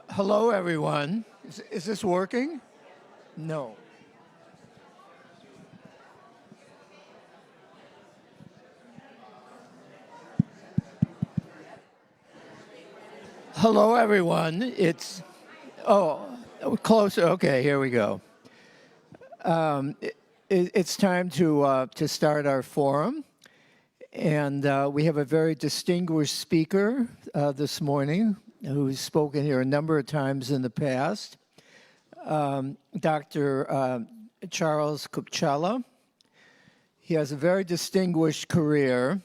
Hello, everyone. Is this working? No. Hello, everyone. Closer. Okay, here we go. It's time to start our forum. And we have a very distinguished speaker this morning who's spoken here a number of times in the past, Dr. Charles Kupchala. He has a very distinguished career.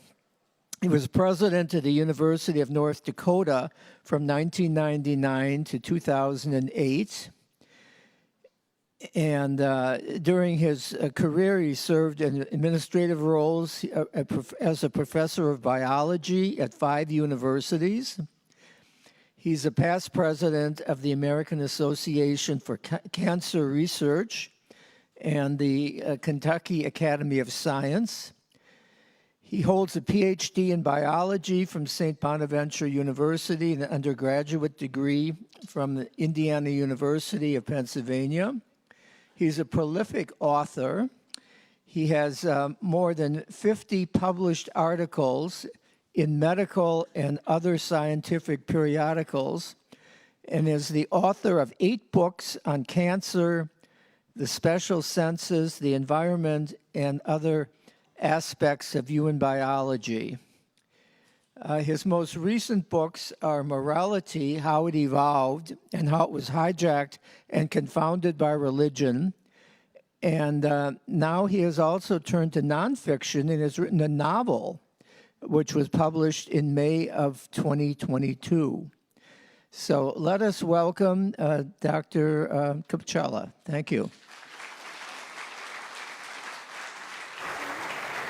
He was president of the University of North Dakota from 1999 to 2008. And during his career, he served in administrative roles as a professor of biology at 5 universities. He's a past president of the American Association for Cancer Research and the Kentucky Academy of Science. He holds a PhD in biology from St. Bonaventure University and an undergraduate degree from the Indiana University of Pennsylvania. He's a prolific author. He has more than 50 published articles in medical and other scientific periodicals, and is the author of 8 books on cancer, the special senses, the environment, and other aspects of human biology. His most recent books are Morality, How It Evolved, and How It Was Hijacked and Confounded by Religion. And now he has also turned to nonfiction and has written a novel, which was published in May of 2022. So let us welcome Dr. Kupchala. Thank you.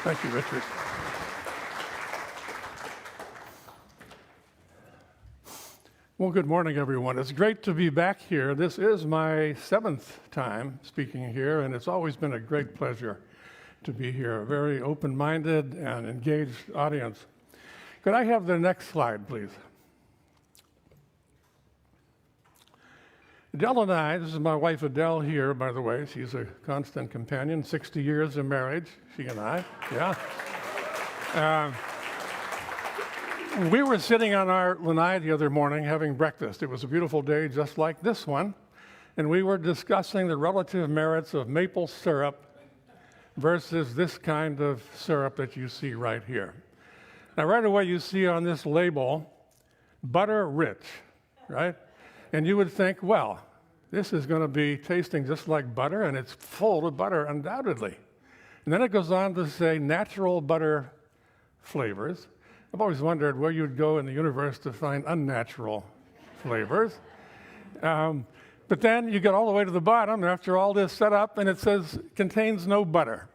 Thank you, Richard. Well, good morning, everyone. It's great to be back here. This is my 7th time speaking here, and it's always been a great pleasure to be here. A very open-minded and engaged audience. Could I have the next slide, please? Adele and I, this is my wife Adele here, by the way. She's a constant companion, 60 years of marriage, she and I, yeah. We were sitting on our lanai the other morning having breakfast. It was a beautiful day just like this one, and we were discussing the relative merits of maple syrup versus this kind of syrup that you see right here. Now, right away you see on this label, butter rich, right? And you would think, well, this is going to be tasting just like butter, and it's full of butter, undoubtedly. And then it goes on to say natural butter flavors. I've always wondered where you'd go in the universe to find unnatural flavors. But then you get all the way to the bottom after all this set up, and it says, contains no butter.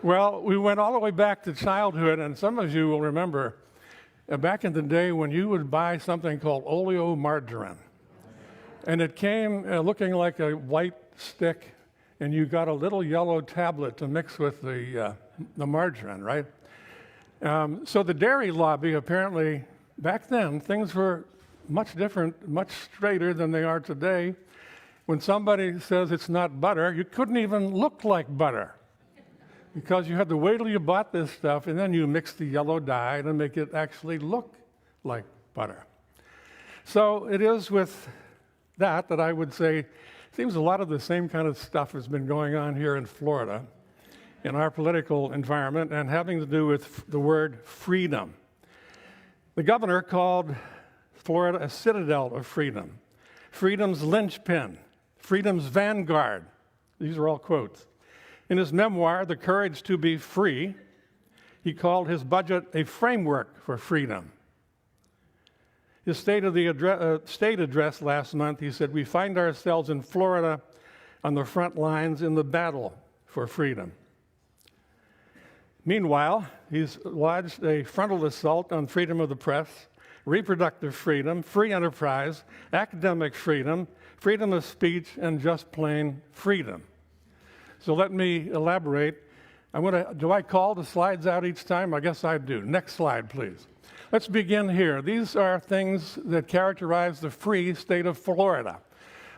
Well, we went all the way back to childhood, and some of you will remember back in the day when you would buy something called oleomargarine. And it came looking like a white stick, and you got a little yellow tablet to mix with the margarine, right? So the dairy lobby, apparently, back then, things were much different, much straighter than they are today. When somebody says it's not butter, you couldn't even look like butter because you had to wait till you bought this stuff, and then you mix the yellow dye to make it actually look like butter. So it is with that I would say, seems a lot of the same kind of stuff has been going on here in Florida in our political environment and having to do with the word freedom. The governor called Florida a citadel of freedom, freedom's linchpin, freedom's vanguard. These are all quotes. In his memoir, The Courage to Be Free, he called his budget a framework for freedom. His state address last month, he said, we find ourselves in Florida on the front lines in the battle for freedom. Meanwhile, he's lodged a frontal assault on freedom of the press, reproductive freedom, free enterprise, academic freedom, freedom of speech, and just plain freedom. So let me elaborate. Do I call the slides out each time? I guess I do. Next slide, please. Let's begin here. These are things that characterize the free state of Florida.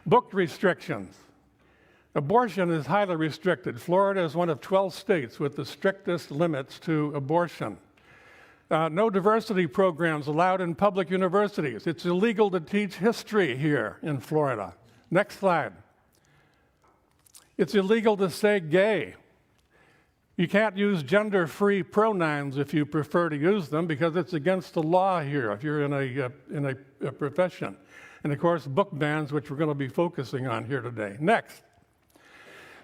Book restrictions. Abortion is highly restricted. Florida is one of 12 states with the strictest limits to abortion. No diversity programs allowed in public universities. It's illegal to teach history here in Florida. Next slide. It's illegal to say gay. You can't use gender-free pronouns if you prefer to use them because it's against the law here if you're in a profession. And of course, book bans, which we're going to be focusing on here today. Next.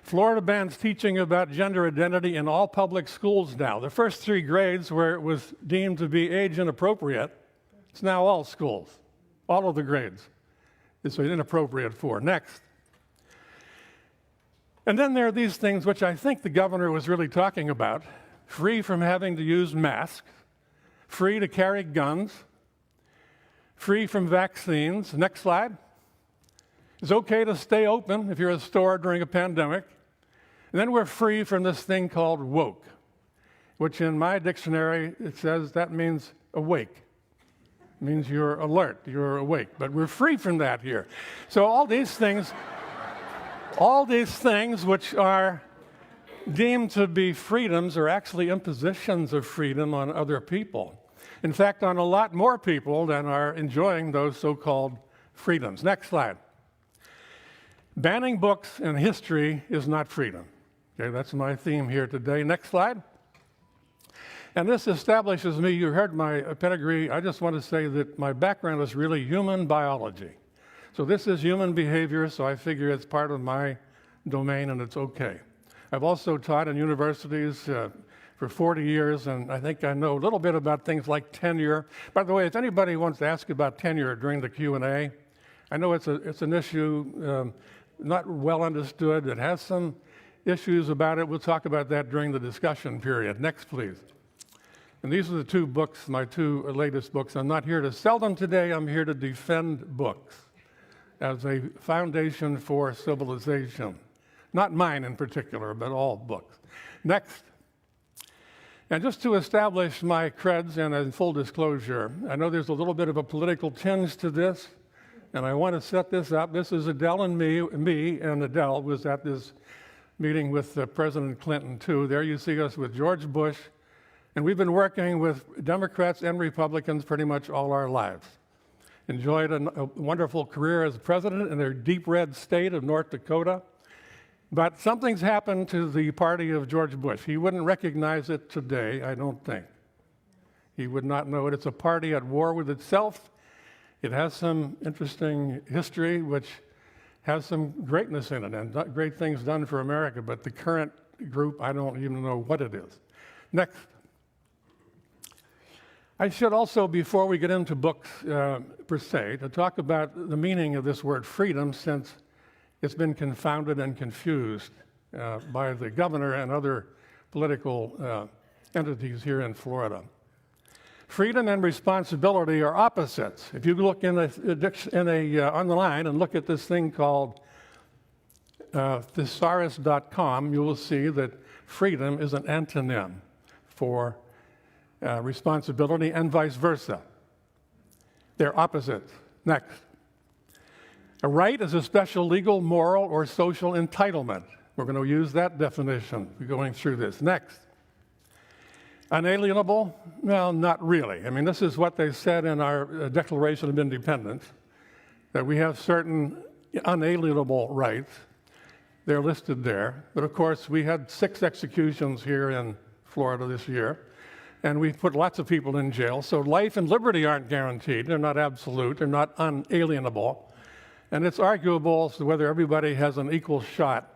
Florida bans teaching about gender identity in all public schools now. The first 3 grades where it was deemed to be age inappropriate, it's now all schools, all of the grades. It's inappropriate for. Next. And then there are these things which I think the governor was really talking about. Free from having to use masks, free to carry guns, free from vaccines. Next slide. It's okay to stay open if you're a store during a pandemic. And then we're free from this thing called woke, which in my dictionary, it says that means awake. It means you're alert, you're awake. But we're free from that here. So all these things which are deemed to be freedoms are actually impositions of freedom on other people. In fact, on a lot more people than are enjoying those so-called freedoms. Next slide. Banning books and history is not freedom. Okay, that's my theme here today. Next slide. And this establishes me, you heard my pedigree. I just want to say that my background is really human biology. So this is human behavior, so I figure it's part of my domain and it's okay. I've also taught in universities for 40 years, and I think I know a little bit about things like tenure. By the way, if anybody wants to ask about tenure during the Q&A, I know it's an issue not well understood. It has some issues about it. We'll talk about that during the discussion period. Next, please. And these are the 2 books, my 2 latest books. I'm not here to sell them today. I'm here to defend books as a foundation for civilization. Not mine in particular, but all books. Next. And just to establish my creds and in full disclosure, I know there's a little bit of a political tinge to this, and I want to set this up. This is Adele and me, and Adele was at this meeting with President Clinton, too. There you see us with George Bush, and we've been working with Democrats and Republicans pretty much all our lives. Enjoyed a wonderful career as president in their deep red state of North Dakota. But something's happened to the party of George Bush. He wouldn't recognize it today, I don't think. He would not know it. It's a party at war with itself. It has some interesting history, which has some greatness in it and great things done for America. But the current group, I don't even know what it is. Next. I should also, before we get into books per se, to talk about the meaning of this word freedom, since it's been confounded and confused by the governor and other political entities here in Florida. Freedom and responsibility are opposites. If you look on the line and look at this thing called thesaurus.com, you will see that freedom is an antonym for responsibility and vice versa. They're opposites. Next. A right is a special legal, moral, or social entitlement. We're going to use that definition. We're going through this. Next. Unalienable? Well, not really. I mean, this is what they said in our Declaration of Independence, that we have certain unalienable rights. They're listed there. But of course, we had 6 executions here in Florida this year, and we put lots of people in jail. So life and liberty aren't guaranteed. They're not absolute. They're not unalienable. And it's arguable as to whether everybody has an equal shot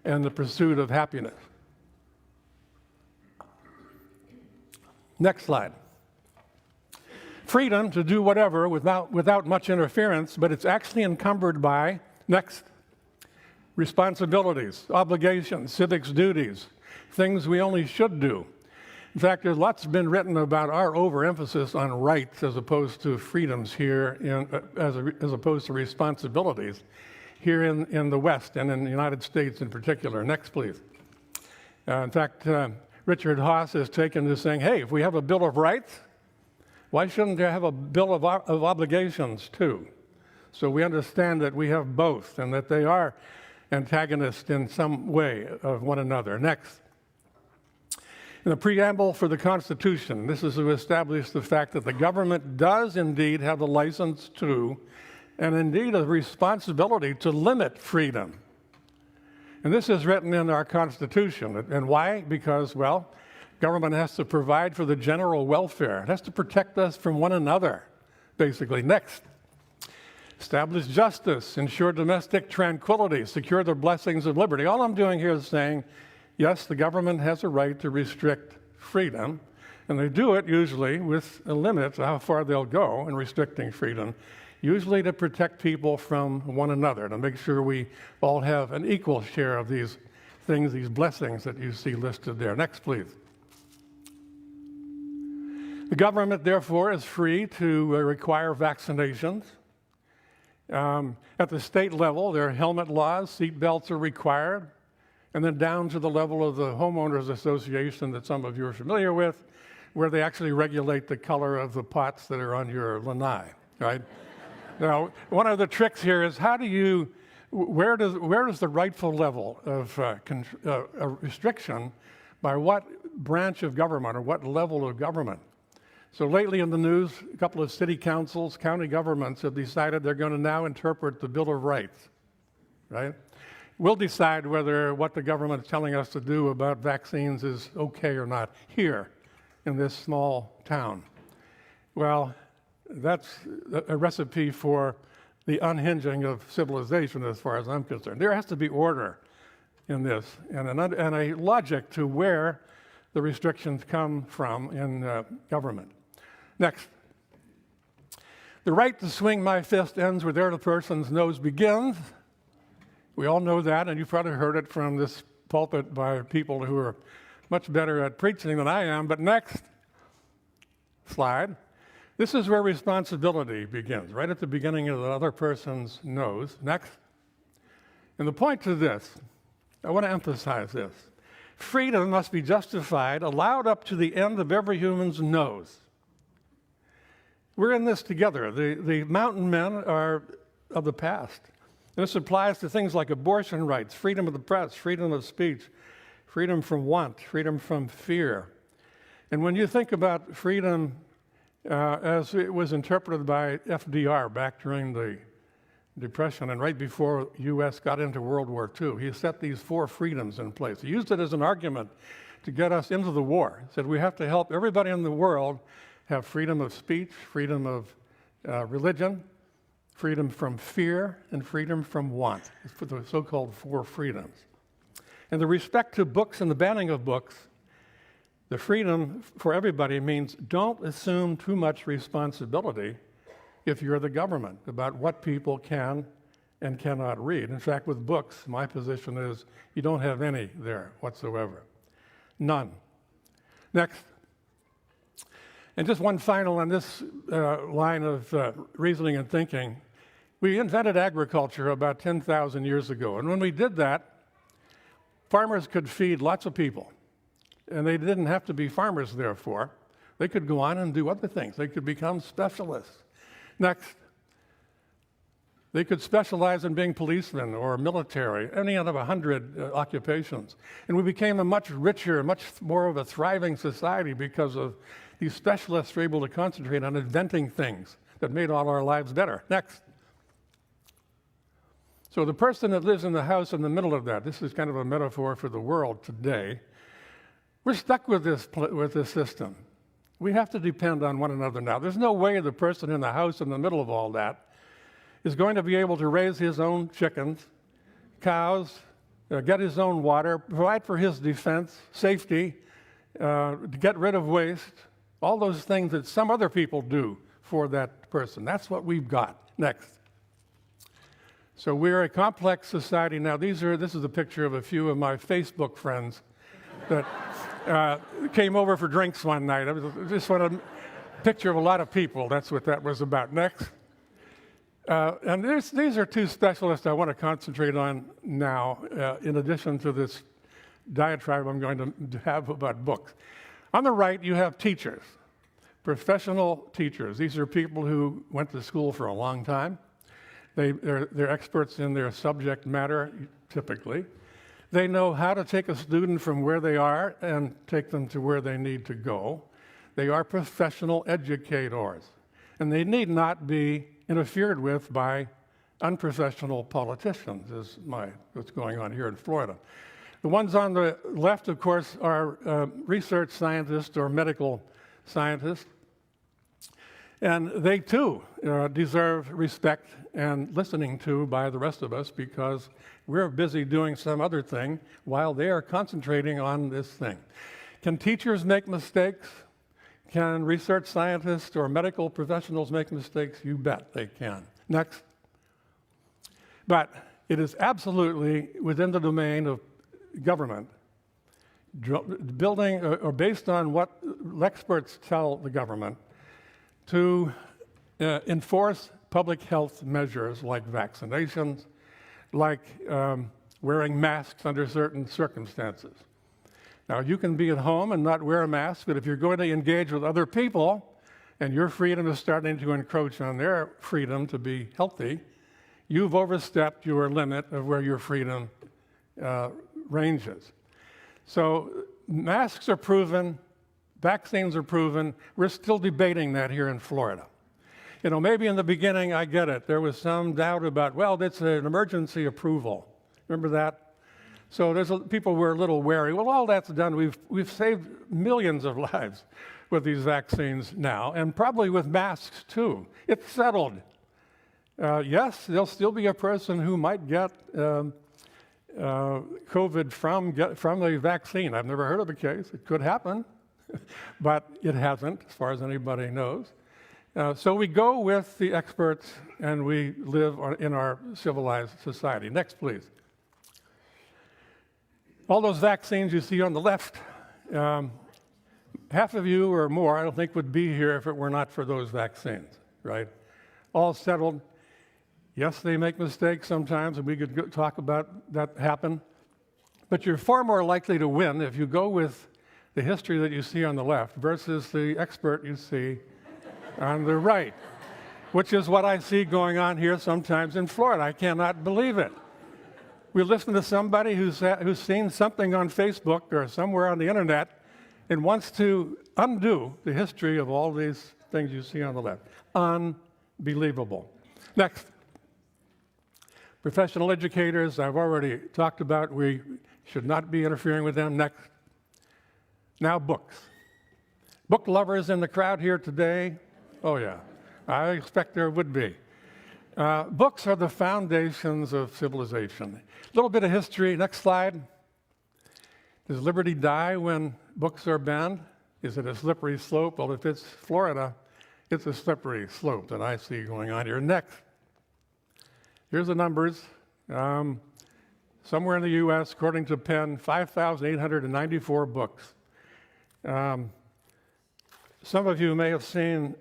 in the pursuit of happiness. Next slide. Freedom to do whatever without much interference, but it's actually encumbered by, next, responsibilities, obligations, civics, duties, things we only should do. In fact, there's lots been written about our overemphasis on rights as opposed to freedoms here, as opposed to responsibilities here in the West and in the United States in particular. Next, please. In fact, Richard Haass has taken to saying, hey, if we have a Bill of Rights, Why shouldn't they have a bill of obligations too? So we understand that we have both and that they are antagonists in some way of one another. Next. In the preamble for the Constitution, this is to establish the fact that the government does indeed have the license to, and indeed a responsibility to limit freedom. And this is written in our Constitution. And why? Because, well, government has to provide for the general welfare. It has to protect us from one another, basically. Next. Establish justice, ensure domestic tranquility, secure the blessings of liberty. All I'm doing here is saying, yes, the government has a right to restrict freedom, and they do it usually with a limit to how far they'll go in restricting freedom, usually to protect people from one another, to make sure we all have an equal share of these things, these blessings that you see listed there. Next, please. The government, therefore, is free to require vaccinations. At the state level, there are helmet laws, seat belts are required, and then down to the level of the homeowners association that some of you are familiar with, where they actually regulate the color of the pots that are on your lanai, right? Now, one of the tricks here is where does the rightful level of restriction by what branch of government or what level of government? So lately in the news, a couple of city councils, county governments have decided they're going to now interpret the Bill of Rights, right? We'll decide whether what the government is telling us to do about vaccines is okay or not here in this small town. Well, that's a recipe for the unhinging of civilization as far as I'm concerned. There has to be order in this and a logic to where the restrictions come from in government. Next. The right to swing my fist ends where the other person's nose begins. We all know that, and you've probably heard it from this pulpit by people who are much better at preaching than I am. But next slide. This is where responsibility begins, right at the beginning of the other person's nose. Next. And the point to this, I want to emphasize this. Freedom must be justified, allowed up to the end of every human's nose. We're in this together. The mountain men are of the past. And this applies to things like abortion rights, freedom of the press, freedom of speech, freedom from want, freedom from fear. And when you think about freedom as it was interpreted by FDR back during the Depression and right before U.S. got into World War II, he set these 4 freedoms in place. He used it as an argument to get us into the war. He said we have to help everybody in the world have freedom of speech, freedom of religion, freedom from fear, and freedom from want. It's for the so-called 4 freedoms. And the respect to books and the banning of books, the freedom for everybody means don't assume too much responsibility if you're the government about what people can and cannot read. In fact, with books, my position is you don't have any there whatsoever. None. Next. And just one final on this line of reasoning and thinking. We invented agriculture about 10,000 years ago. And when we did that, farmers could feed lots of people. And they didn't have to be farmers, therefore. They could go on and do other things. They could become specialists. Next. They could specialize in being policemen or military, any out of 100 occupations. And we became a much richer, much more of a thriving society because of these specialists were able to concentrate on inventing things that made all our lives better. Next. So the person that lives in the house in the middle of that, this is kind of a metaphor for the world today. We're stuck with this system. We have to depend on one another now. There's no way the person in the house in the middle of all that is going to be able to raise his own chickens, cows, get his own water, provide for his defense, safety, to get rid of waste, all those things that some other people do for that person. That's what we've got. Next. So we're a complex society now. This is a picture of a few of my Facebook friends that came over for drinks one night. I just want a picture of a lot of people. That's what that was about. Next. And these are 2 specialists I want to concentrate on now, in addition to this diatribe I'm going to have about books. On the right, you have teachers, professional teachers. These are people who went to school for a long time. They're experts in their subject matter, typically. They know how to take a student from where they are and take them to where they need to go. They are professional educators, and they need not be interfered with by unprofessional politicians, is what's going on here in Florida. The ones on the left, of course, are research scientists or medical scientists, and they too deserve respect and listening to by the rest of us, because we're busy doing some other thing while they are concentrating on this thing. Can teachers make mistakes? Can research scientists or medical professionals make mistakes? You bet they can. Next. But it is absolutely within the domain of government, building or based on what experts tell the government, to enforce public health measures like vaccinations, like wearing masks under certain circumstances. Now, you can be at home and not wear a mask, but if you're going to engage with other people and your freedom is starting to encroach on their freedom to be healthy, you've overstepped your limit of where your freedom ranges. So masks are proven, vaccines are proven. We're still debating that here in Florida. You know, maybe in the beginning, I get it. There was some doubt about, well, it's an emergency approval. Remember that? So people were a little wary. Well, all that's done. We've saved millions of lives with these vaccines now, and probably with masks too. It's settled. Yes, there'll still be a person who might get COVID from the vaccine. I've never heard of a case. It could happen, but it hasn't, as far as anybody knows. So we go with the experts, and we live in our civilized society. Next, please. All those vaccines you see on the left, half of you or more, I don't think, would be here if it were not for those vaccines, right? All settled. Yes, they make mistakes sometimes, and we could talk about that happen. But you're far more likely to win if you go with the history that you see on the left versus the expert you see on the right, which is what I see going on here sometimes in Florida. I cannot believe it. We listen to somebody who's seen something on Facebook or somewhere on the internet and wants to undo the history of all these things you see on the left. Unbelievable. Next. Professional educators, I've already talked about. We should not be interfering with them. Next. Now, books. Book lovers in the crowd here today? Oh, yeah. I expect there would be. Books are the foundations of civilization. A little bit of history. Next slide. Does liberty die when books are banned? Is it a slippery slope? Well, if it's Florida, it's a slippery slope that I see going on here. Next. Here's the numbers. Somewhere in the U.S., according to Penn, 5,894 books. Some of you may have seen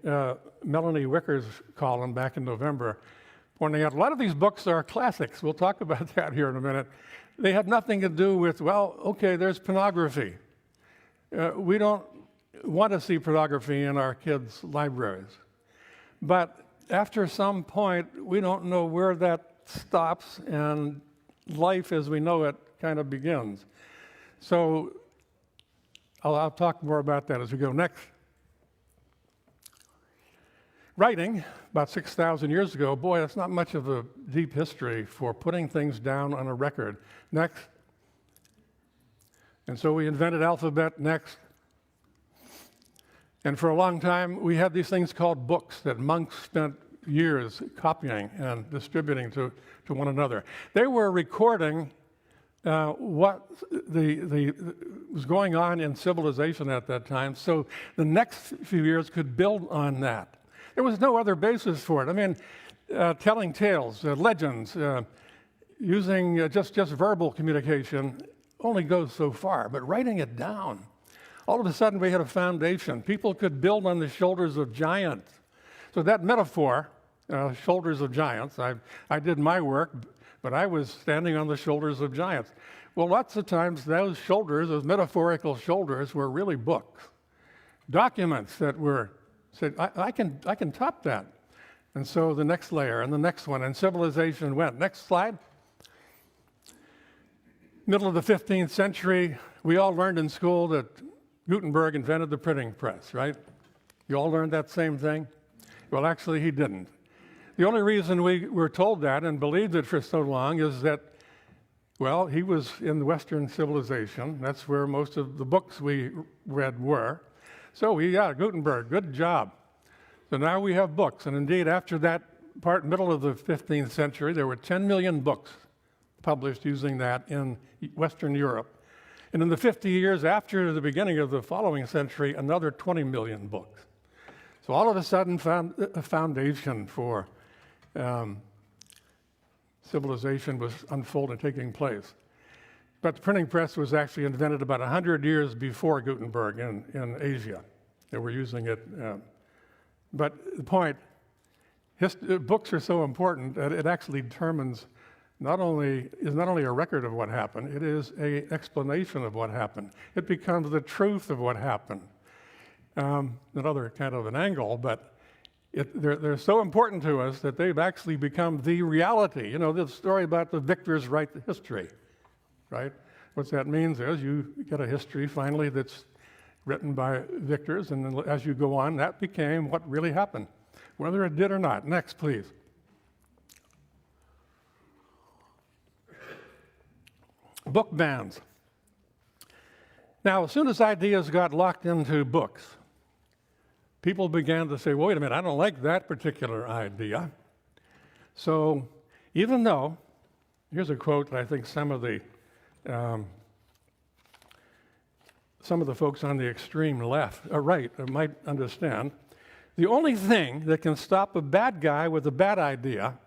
Melanie Wicker's column back in November, pointing out a lot of these books are classics. We'll talk about that here in a minute. They have nothing to do with, well, okay, there's pornography. We don't want to see pornography in our kids' libraries. But after some point, we don't know where that stops and life as we know it kind of begins. So I'll talk more about that as we go. Next. Writing, about 6,000 years ago, boy, that's not much of a deep history for putting things down on a record. Next. And so we invented alphabet. Next. And for a long time, we had these things called books that monks spent years copying and distributing to one another. They were recording what was going on in civilization at that time, so the next few years could build on that. There was no other basis for it. I mean, telling tales, legends, using just verbal communication only goes so far, but writing it down, all of a sudden we had a foundation. People could build on the shoulders of giants. So that metaphor, shoulders of giants, I did my work, but I was standing on the shoulders of giants. Well, lots of times those shoulders, those metaphorical shoulders, were really books, documents that were said, I can top that. And so the next layer and the next one, and civilization went. Next slide. Middle of the 15th century, we all learned in school that Gutenberg invented the printing press, right? You all learned that same thing? Well, actually, he didn't. The only reason we were told that and believed it for so long is that, well, he was in Western civilization. That's where most of the books we read were. So we got Gutenberg, good job. So now we have books. And indeed, after that middle of the 15th century, there were 10 million books published using that in Western Europe. And in the 50 years after the beginning of the following century, another 20 million books. So all of a sudden, found a foundation for civilization was unfolding, taking place. But the printing press was actually invented about 100 years before Gutenberg in Asia. They were using it. But the point, books are so important that it actually determines is not only a record of what happened, it is an explanation of what happened. It becomes the truth of what happened. Another kind of an angle, but they're so important to us that they've actually become the reality. You know, the story about the victors write the history, right? What that means is you get a history finally that's written by victors, and then as you go on, that became what really happened, whether it did or not. Next, please. Book bans. Now, as soon as ideas got locked into books, people began to say, well, wait a minute, I don't like that particular idea. So even though, here's a quote that I think some of the folks on the extreme right might understand, the only thing that can stop a bad guy with a bad idea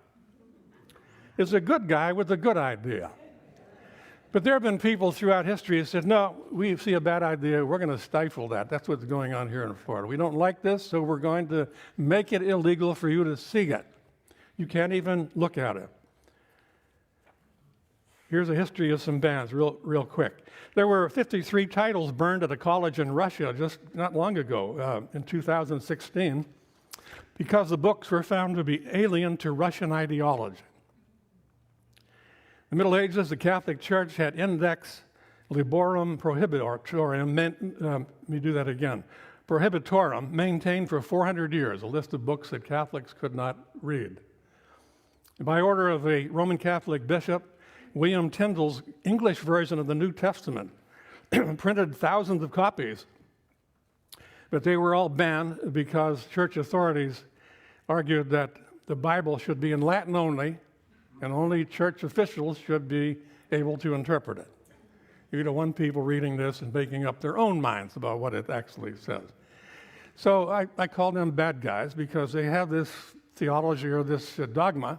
is a good guy with a good idea. But there have been people throughout history who said, no, we see a bad idea, we're going to stifle that. That's what's going on here in Florida. We don't like this, so we're going to make it illegal for you to see it. You can't even look at it. Here's a history of some bans, real quick. There were 53 titles burned at a college in Russia just not long ago, in 2016, because the books were found to be alien to Russian ideology. In the Middle Ages, the Catholic Church had Index Liborum Prohibitorum, Prohibitorum, maintained for 400 years, a list of books that Catholics could not read. By order of a Roman Catholic bishop, William Tyndale's English version of the New Testament printed thousands of copies, but they were all banned because church authorities argued that the Bible should be in Latin only, and only church officials should be able to interpret it. You don't want people reading this and making up their own minds about what it actually says. So I call them bad guys because they have this theology or this dogma,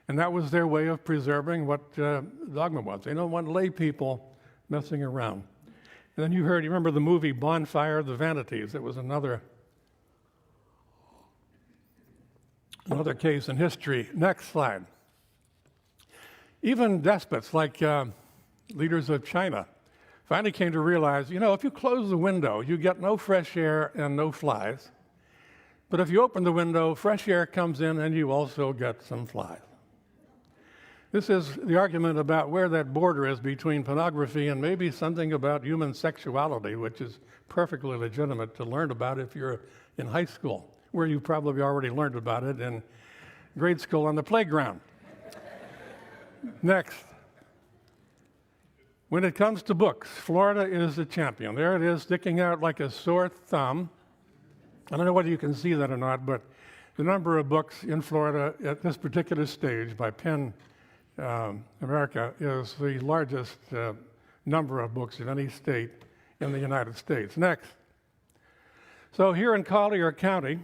and that was their way of preserving what dogma was. They don't want lay people messing around. And then you remember the movie Bonfire of the Vanities. It was another case in history. Next slide. Even despots like leaders of China finally came to realize, if you close the window, you get no fresh air and no flies. But if you open the window, fresh air comes in and you also get some flies. This is the argument about where that border is between pornography and maybe something about human sexuality, which is perfectly legitimate to learn about if you're in high school, where you probably already learned about it in grade school on the playground. Next. When it comes to books, Florida is the champion. There it is, sticking out like a sore thumb. I don't know whether you can see that or not, but the number of books in Florida at this particular stage by PEN America is the largest number of books of any state in the United States. Next. So here in Collier County,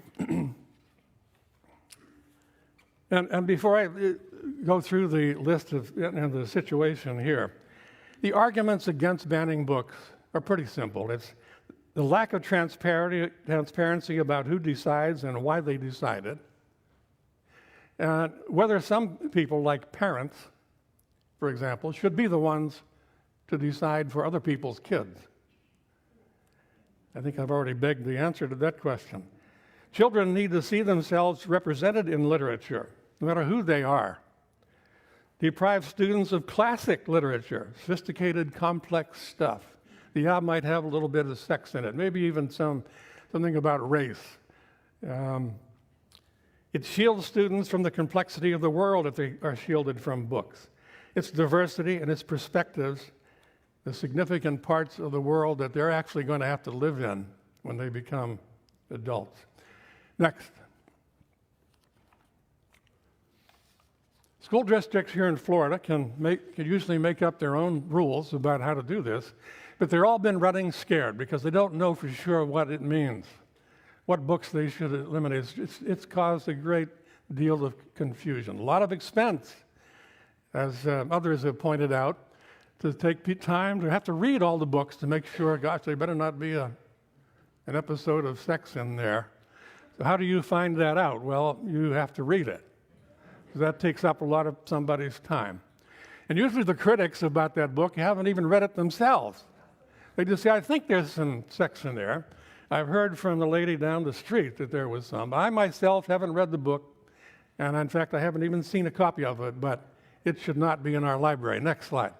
and before I go through the list and the situation here, the arguments against banning books are pretty simple. It's the lack of transparency about who decides and why they decide it, and whether some people, like parents, for example, should be the ones to decide for other people's kids. I think I've already begged the answer to that question. Children need to see themselves represented in literature, no matter who they are. Deprive students of classic literature, sophisticated, complex stuff. The might have a little bit of sex in it, maybe even something about race. It shields students from the complexity of the world if they are shielded from books. Its diversity and its perspectives, the significant parts of the world that they're actually going to have to live in when they become adults. Next. School districts here in Florida can usually make up their own rules about how to do this, but they've all been running scared because they don't know for sure what it means, what books they should eliminate. It's caused a great deal of confusion, a lot of expense, as others have pointed out, to take time to have to read all the books to make sure, gosh, there better not be an episode of sex in there. So how do you find that out? Well, you have to read it. That takes up a lot of somebody's time. And usually the critics about that book haven't even read it themselves. They just say, I think there's some sex in there. I've heard from the lady down the street that there was some. I myself haven't read the book, and in fact, I haven't even seen a copy of it, but it should not be in our library. Next slide.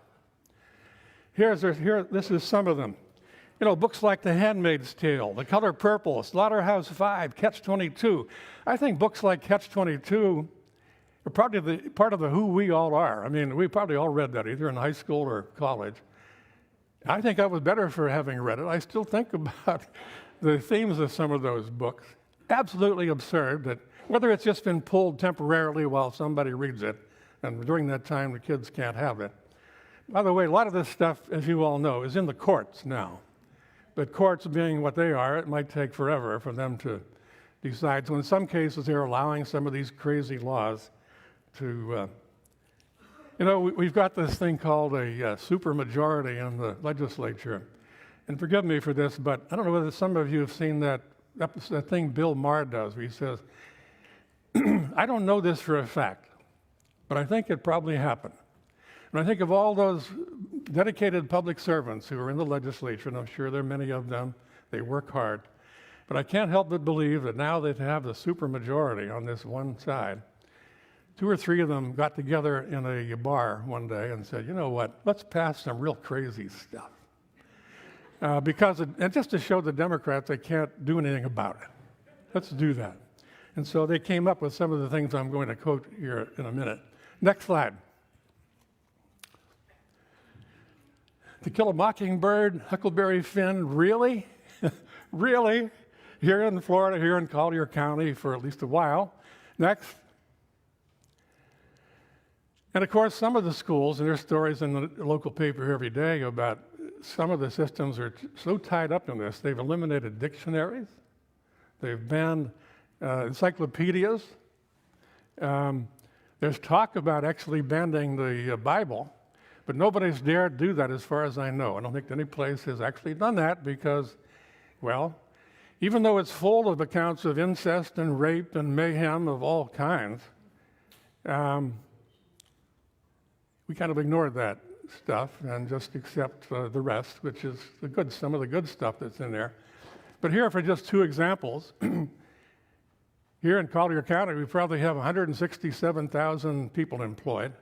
This is some of them. You know, books like The Handmaid's Tale, The Color Purple, Slaughterhouse-Five, Catch-22. I think books like Catch-22 are probably part of the who we all are. I mean, we probably all read that either in high school or college. I think I was better for having read it. I still think about the themes of some of those books. Absolutely absurd that whether it's just been pulled temporarily while somebody reads it, and during that time the kids can't have it. By the way, a lot of this stuff, as you all know, is in the courts now. But courts being what they are, it might take forever for them to decide. So in some cases, they're allowing some of these crazy laws to, we've got this thing called a supermajority in the legislature. And forgive me for this, but I don't know whether some of you have seen that thing Bill Maher does, where he says, I don't know this for a fact, but I think it probably happened. And I think of all those dedicated public servants who are in the legislature, and I'm sure there are many of them, they work hard, but I can't help but believe that now they have the supermajority on this one side. 2 or 3 of them got together in a bar one day and said, you know what, let's pass some real crazy stuff. And just to show the Democrats they can't do anything about it. Let's do that. And so they came up with some of the things I'm going to quote here in a minute. Next slide. To Kill a Mockingbird, Huckleberry Finn, really? Really? Here in Florida, here in Collier County for at least a while. Next. And of course, some of the schools, and there's stories in the local paper every day about some of the systems are so tied up in this, they've eliminated dictionaries, they've banned encyclopedias. There's talk about actually banning the Bible, but nobody's dared do that as far as I know. I don't think any place has actually done that because, well, even though it's full of accounts of incest and rape and mayhem of all kinds, we kind of ignored that stuff and just accept the rest, which is some of the good stuff that's in there. But here, for just 2 examples, here in Collier County, we probably have 167,000 people employed.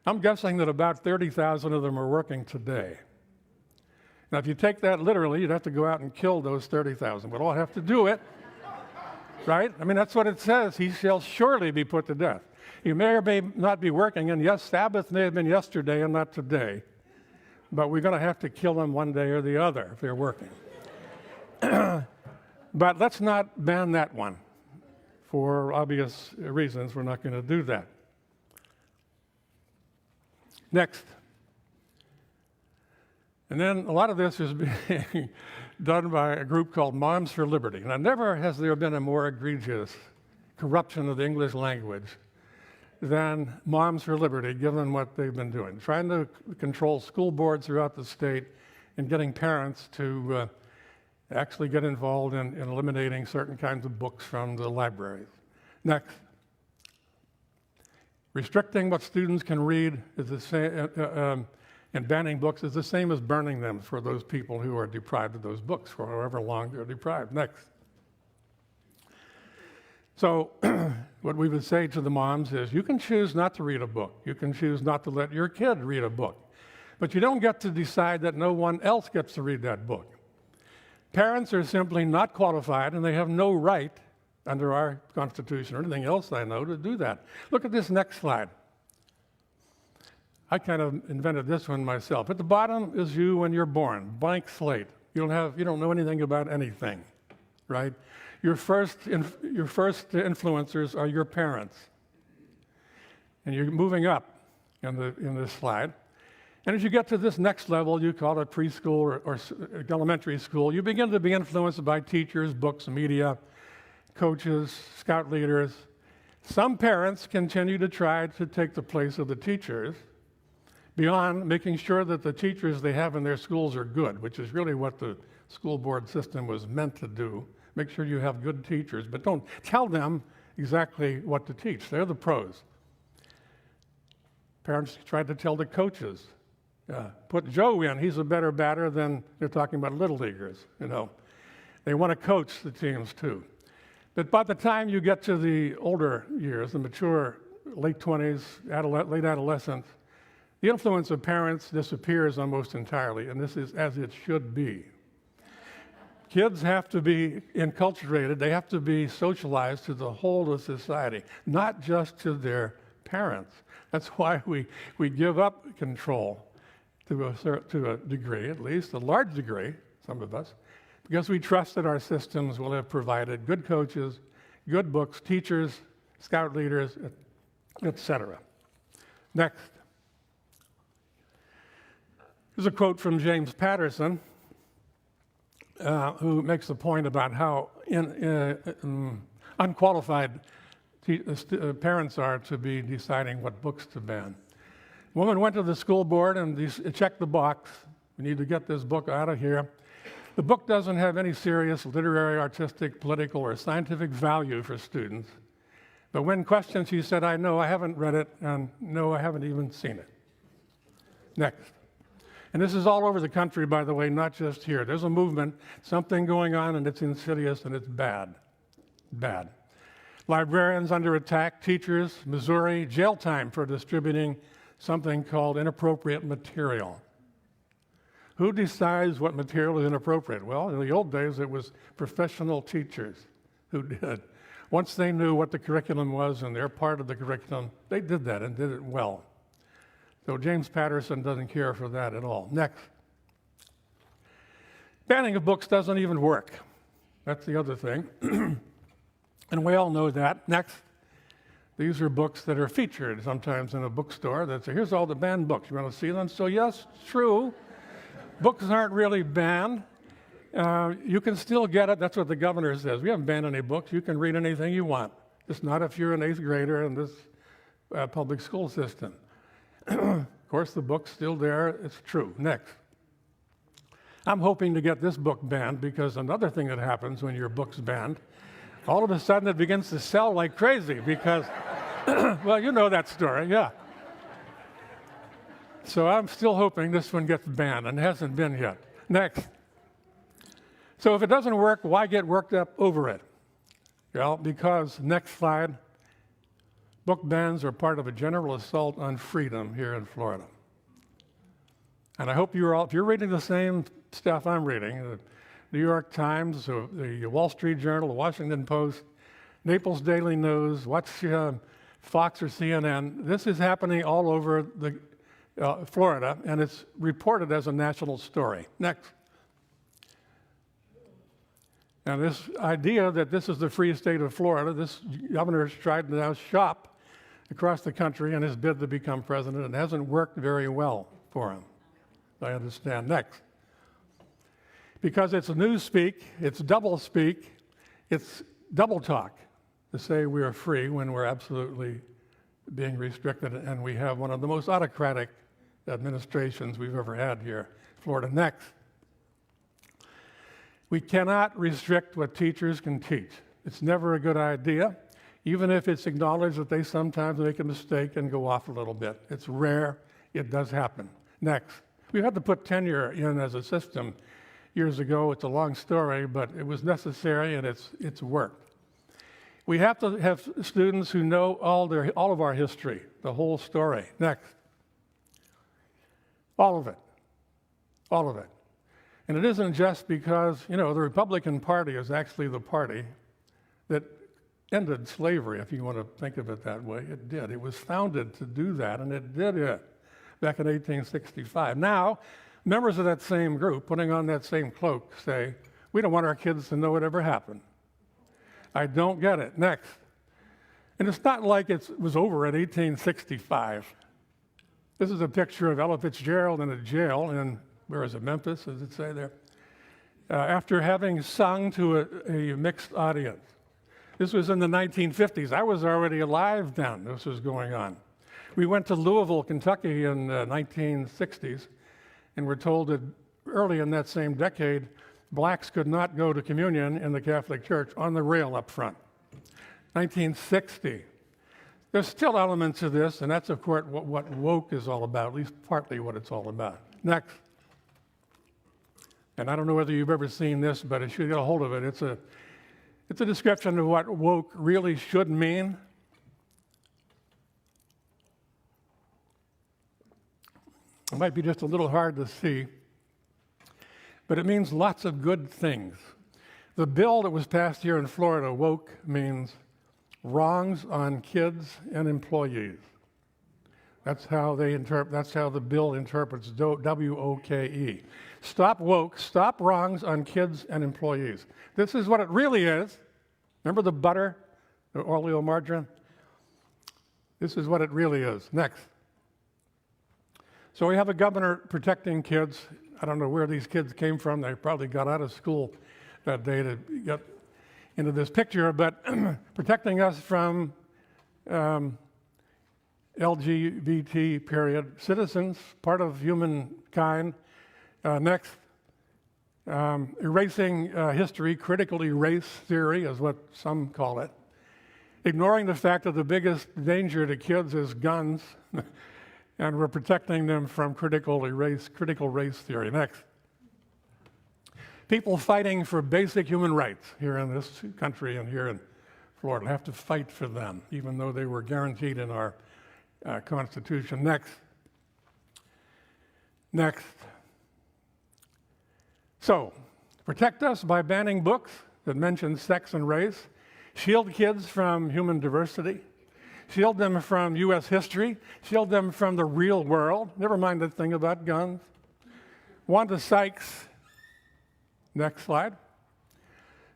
I'm guessing that about 30,000 of them are working today. Now, if you take that literally, you'd have to go out and kill those 30,000. We'd all have to do it, right? I mean, that's what it says. He shall surely be put to death. You may or may not be working, and yes, Sabbath may have been yesterday and not today, but we're going to have to kill them one day or the other if they're working. But let's not ban that one. For obvious reasons, we're not going to do that. Next. And then a lot of this is being done by a group called Moms for Liberty. Now, never has there been a more egregious corruption of the English language than Moms for Liberty, given what they've been doing, trying to control school boards throughout the state and getting parents to actually get involved in eliminating certain kinds of books from the libraries. Next. Restricting what students can read is the same, and banning books is the same as burning them for those people who are deprived of those books for however long they're deprived. Next. So what we would say to the moms is, you can choose not to read a book. You can choose not to let your kid read a book. But you don't get to decide that no one else gets to read that book. Parents are simply not qualified, and they have no right under our Constitution or anything else I know to do that. Look at this next slide. I kind of invented this one myself. At the bottom is you when you're born, blank slate. You don't know anything about anything, right? Your first influencers are your parents. And you're moving up in this slide. And as you get to this next level, you call it preschool or elementary school, you begin to be influenced by teachers, books, media, coaches, scout leaders. Some parents continue to try to take the place of the teachers beyond making sure that the teachers they have in their schools are good, which is really what the school board system was meant to do. Make sure you have good teachers, but don't tell them exactly what to teach. They're the pros. Parents tried to tell the coaches, put Joe in, he's a better batter than they're talking about little leaguers, you know. They want to coach the teams too. But by the time you get to the older years, the mature late 20s, late adolescence, the influence of parents disappears almost entirely, and this is as it should be. Kids have to be enculturated, they have to be socialized to the whole of society, not just to their parents. That's why we give up control to a degree, at least, a large degree, some of us, because we trust that our systems will have provided good coaches, good books, teachers, scout leaders, etc. Next. Here's a quote from James Patterson, who makes the point about how unqualified parents are to be deciding what books to ban. A woman went to the school board and checked the box. We need to get this book out of here. The book doesn't have any serious literary, artistic, political, or scientific value for students. But when questioned, she said, I know, I haven't read it, and no, I haven't even seen it. Next. And this is all over the country, by the way, not just here. There's a movement, something going on, and it's insidious, and it's bad. Bad. Librarians under attack, teachers, Missouri, jail time for distributing something called inappropriate material. Who decides what material is inappropriate? Well, in the old days, it was professional teachers who did. Once they knew what the curriculum was and they're part of the curriculum, they did that and did it well. So James Patterson doesn't care for that at all. Next. Banning of books doesn't even work. That's the other thing. And we all know that. Next. These are books that are featured sometimes in a bookstore that say, here's all the banned books. You want to see them? So yes, true. Books aren't really banned. You can still get it. That's what the governor says. We haven't banned any books. You can read anything you want. Just not if you're an 8th grader in this public school system. Of course, the book's still there. It's true. Next. I'm hoping to get this book banned because another thing that happens when your book's banned, all of a sudden it begins to sell like crazy because, well, you know that story, yeah. So I'm still hoping this one gets banned, and it hasn't been yet. Next. So if it doesn't work, why get worked up over it? Well, because, next slide, book bans are part of a general assault on freedom here in Florida. And I hope if you're reading the same stuff I'm reading, the New York Times, the Wall Street Journal, the Washington Post, Naples Daily News, watch Fox or CNN, this is happening all over Florida, and it's reported as a national story. Next. Now, this idea that this is the free state of Florida, this governor has tried to now shop across the country in his bid to become president, and it hasn't worked very well for him, I understand. Next. Because it's newspeak, it's double speak, it's double talk to say we are free when we're absolutely being restricted, and we have one of the most autocratic administrations we've ever had here, Florida. Next. We cannot restrict what teachers can teach. It's never a good idea, even if it's acknowledged that they sometimes make a mistake and go off a little bit. It's rare. It does happen. Next. We had to put tenure in as a system years ago. It's a long story, but it was necessary and it's worked. We have to have students who know all of our history, the whole story. Next. All of it. All of it. And it isn't just because, the Republican Party is actually the party that ended slavery, if you want to think of it that way. It did. It was founded to do that, and it did it back in 1865. Now, members of that same group, putting on that same cloak, say, we don't want our kids to know what ever happened. I don't get it. Next. And it's not like it was over in 1865. This is a picture of Ella Fitzgerald in a jail in, where is it, Memphis, does it say there? After having sung to a mixed audience. This was in the 1950s. I was already alive then. This was going on. We went to Louisville, Kentucky in the 1960s, and we're told that early in that same decade, blacks could not go to communion in the Catholic Church on the rail up front. 1960. There's still elements of this, and that's, of course, what woke is all about, at least partly what it's all about. Next. And I don't know whether you've ever seen this, but you should get a hold of it. It's a description of what woke really should mean. It might be just a little hard to see, but it means lots of good things. The bill that was passed here in Florida, woke, means wrongs on kids and employees. That's how the bill interprets W-O-K-E. Stop woke, stop wrongs on kids and employees. This is what it really is. Remember the butter, the oleomargarine? This is what it really is. Next. So we have a governor protecting kids. I don't know where these kids came from. They probably got out of school that day to get into this picture, but protecting us from LGBT period citizens, part of humankind. Next, erasing history, critical erase theory is what some call it. Ignoring the fact that the biggest danger to kids is guns, and we're protecting them from critical race theory. Next. People fighting for basic human rights here in this country and here in Florida have to fight for them, even though they were guaranteed in our Constitution. Next. So, protect us by banning books that mention sex and race, shield kids from human diversity, shield them from U.S. history, shield them from the real world, never mind the thing about guns. Wanda Sykes, next slide,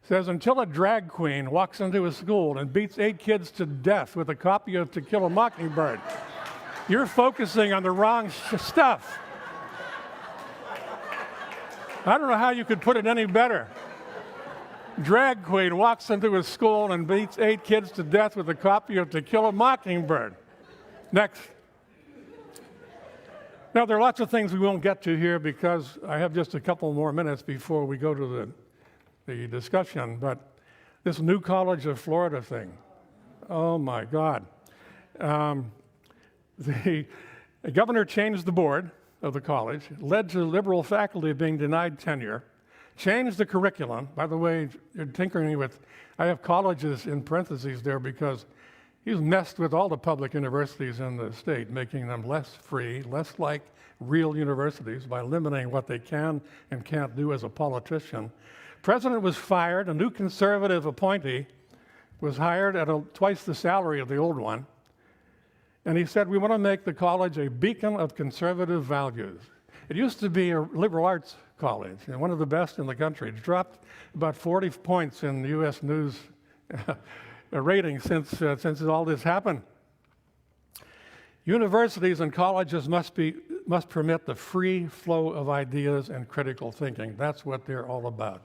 says, until a drag queen walks into a school and beats 8 kids to death with a copy of To Kill a Mockingbird, you're focusing on the wrong stuff. I don't know how you could put it any better. Drag queen walks into a school and beats 8 kids to death with a copy of To Kill a Mockingbird. Next. Now, there are lots of things we won't get to here because I have just a couple more minutes before we go to the discussion, but this new College of Florida thing, oh my God. The governor changed the board of the college, led to liberal faculty being denied tenure, changed the curriculum. By the way, you're tinkering with, I have colleges in parentheses there because he's messed with all the public universities in the state, making them less free, less like real universities by limiting what they can and can't do as a politician. President was fired, a new conservative appointee was hired at twice the salary of the old one. And he said, we want to make the college a beacon of conservative values. It used to be a liberal arts college, and one of the best in the country. It's dropped about 40 points in the U.S. News rating since all this happened. Universities and colleges must permit the free flow of ideas and critical thinking. That's what they're all about.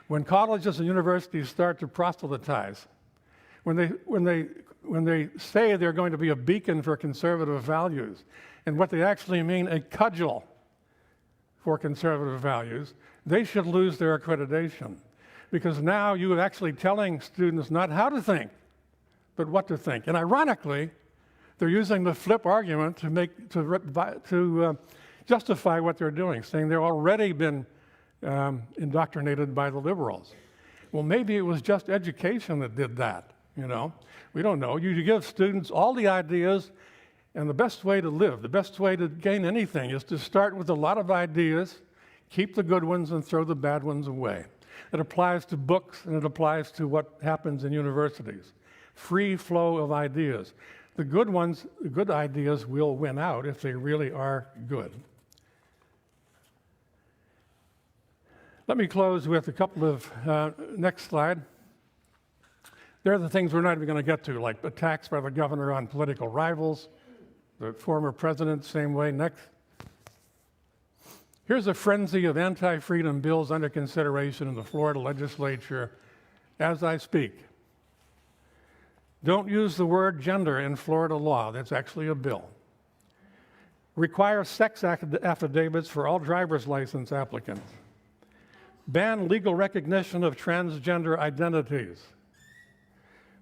When colleges and universities start to proselytize, when they say they're going to be a beacon for conservative values, and what they actually mean a cudgel for conservative values, they should lose their accreditation. Because now you're actually telling students not how to think, but what to think. And ironically, they're using the flip argument to justify what they're doing, saying they've already been indoctrinated by the liberals. Well, maybe it was just education that did that. you know? We don't know. You give students all the ideas, and the best way to live, the best way to gain anything is to start with a lot of ideas, keep the good ones, and throw the bad ones away. It applies to books, and it applies to what happens in universities. Free flow of ideas. The good ones, the good ideas will win out if they really are good. Let me close with a couple of, next slide. There are the things we're not even going to get to, like attacks by the governor on political rivals, the former president, same way. Next. Here's a frenzy of anti-freedom bills under consideration in the Florida legislature as I speak. Don't use the word gender in Florida law. That's actually a bill. Require sex affidavits for all driver's license applicants. Ban legal recognition of transgender identities.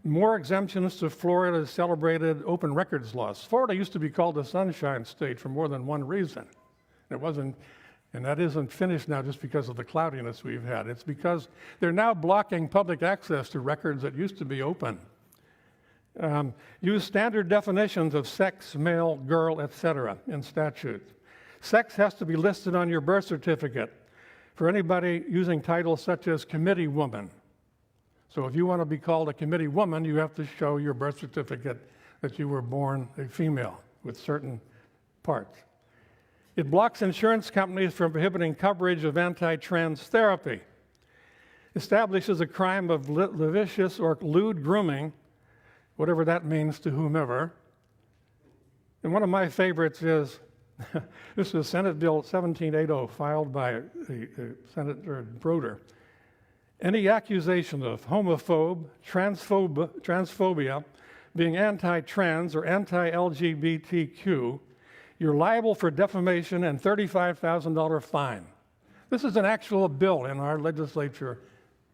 More exemptions to Florida's celebrated open records laws. Florida used to be called the Sunshine State for more than one reason. It wasn't, and that isn't finished now just because of the cloudiness we've had. It's because they're now blocking public access to records that used to be open. Use standard definitions of sex, male, girl, etc. in statutes. Sex has to be listed on your birth certificate for anybody using titles such as committee woman. So if you want to be called a committee woman, you have to show your birth certificate that you were born a female with certain parts. It blocks insurance companies from prohibiting coverage of anti-trans therapy. Establishes a crime of lascivious or lewd grooming, whatever that means to whomever. And one of my favorites is, this is Senate Bill 17880, filed by Senator Broder. Any accusation of transphobia, being anti-trans or anti-LGBTQ, you're liable for defamation and $35,000 fine. This is an actual bill in our legislature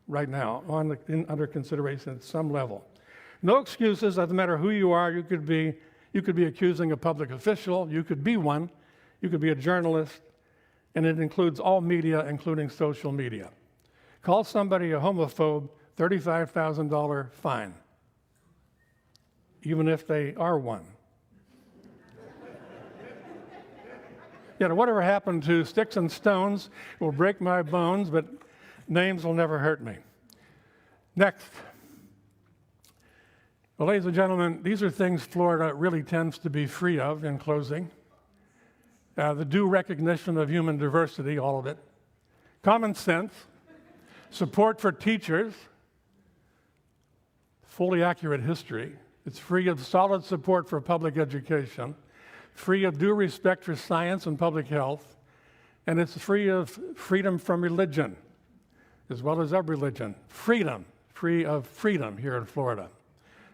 right now, under consideration at some level. No excuses, doesn't matter who you are. You could be accusing a public official, you could be one, you could be a journalist, and it includes all media, including social media. Call somebody a homophobe, $35,000 fine, even if they are one. Whatever happened to sticks and stones will break my bones, but names will never hurt me. Next. Well, ladies and gentlemen, these are things Florida really tends to be free of in closing. The due recognition of human diversity, all of it. Common sense. Support for teachers. Fully accurate history. It's free of solid support for public education. Free of due respect for science and public health. And it's free of freedom from religion, as well as of religion. Freedom. Free of freedom here in Florida.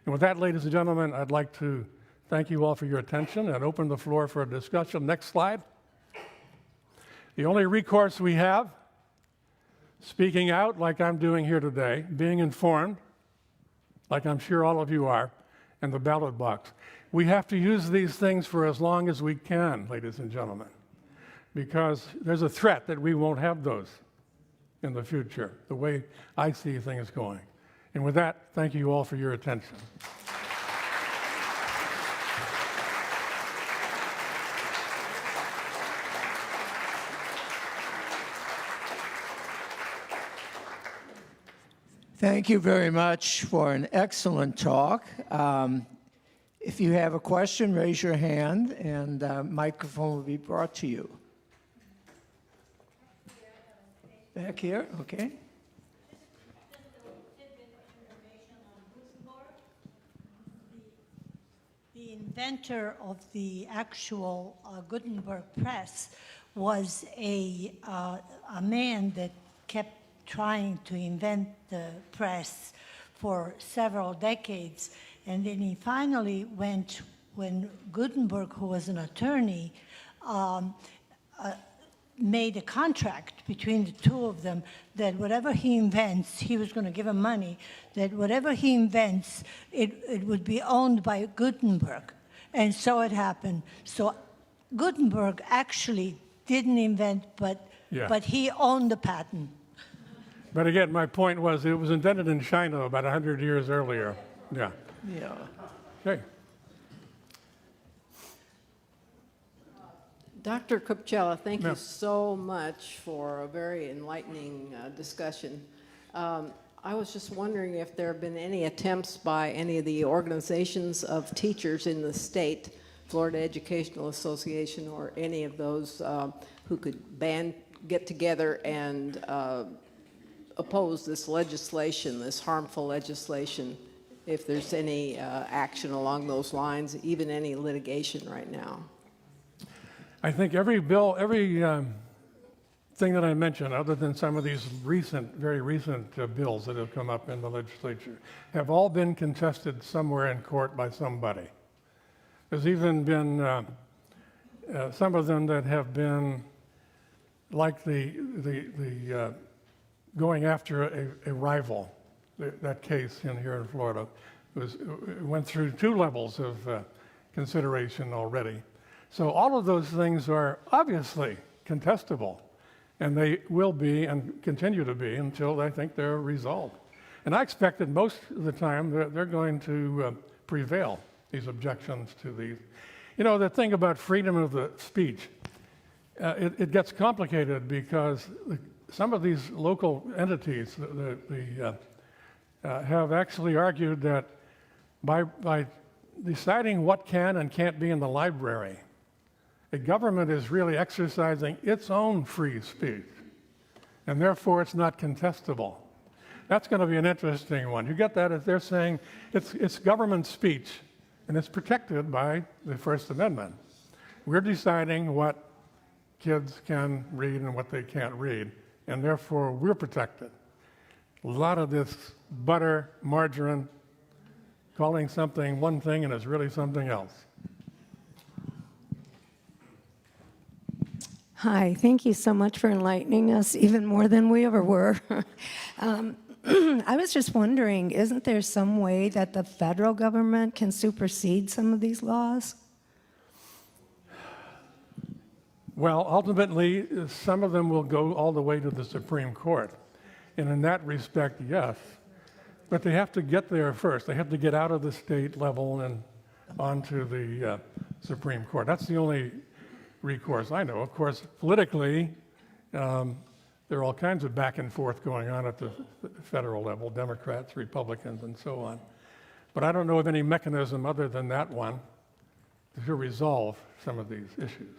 And with that, ladies and gentlemen, I'd like to thank you all for your attention and open the floor for a discussion. Next slide. The only recourse we have, speaking out like I'm doing here today, being informed, like I'm sure all of you are, and the ballot box. We have to use these things for as long as we can, ladies and gentlemen, because there's a threat that we won't have those in the future, the way I see things going. And with that, thank you all for your attention. Thank you very much for an excellent talk. If you have a question, raise your hand, and a microphone will be brought to you. Back here, okay. The inventor of the actual Gutenberg press was a man that kept trying to invent the press for several decades. And then he finally went, when Gutenberg, who was an attorney, made a contract between the two of them that whatever he invents, he was going to give him money, that whatever he invents, it would be owned by Gutenberg. And so it happened. So Gutenberg actually didn't invent, but he owned the patent. But again, my point was it was invented in China about 100 years earlier. Yeah. Yeah. Okay. Dr. Kupchella, thank Yeah. you so much for a very enlightening discussion. I was just wondering if there have been any attempts by any of the organizations of teachers in the state, Florida Educational Association, or any of those who could get together and oppose this legislation, this harmful legislation, if there's any action along those lines, even any litigation right now. I think every bill, every thing that I mentioned, other than some of these very recent bills that have come up in the legislature, have all been contested somewhere in court by somebody. There's even been some of them that have been like the going after a rival. That case here in Florida went through 2 levels of consideration already. So all of those things are obviously contestable, and they will be and continue to be until I think they're resolved. And I expect that most of the time they're going to prevail, these objections to these. You know, the thing about freedom of the speech, it gets complicated because some of these local entities have actually argued that by deciding what can and can't be in the library, the government is really exercising its own free speech, and therefore it's not contestable. That's going to be an interesting one. You get that? If they're saying it's government speech, and it's protected by the First Amendment. We're deciding what kids can read and what they can't read, and therefore we're protected. A lot of this butter, margarine, calling something one thing and it's really something else. Hi, thank you so much for enlightening us, even more than we ever were. I was just wondering, isn't there some way that the federal government can supersede some of these laws? Well, ultimately, some of them will go all the way to the Supreme Court. And in that respect, yes. But they have to get there first. They have to get out of the state level and onto the Supreme Court. That's the only recourse I know. Of course, politically, there are all kinds of back and forth going on at the federal level, Democrats, Republicans, and so on. But I don't know of any mechanism other than that one to resolve some of these issues.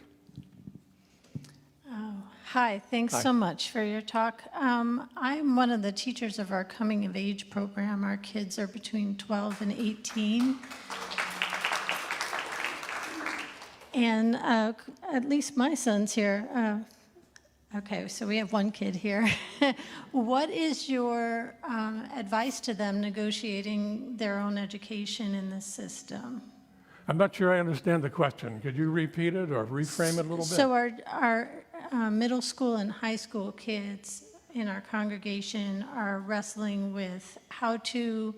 Hi, thanks Hi. so much for your talk. I'm one of the teachers of our Coming of Age program. Our kids are between 12 and 18. And at least my son's here. Okay, so we have one kid here. What is your advice to them negotiating their own education in this system? I'm not sure I understand the question. Could you repeat it or reframe it a little bit? So our middle school and high school kids in our congregation are wrestling with how to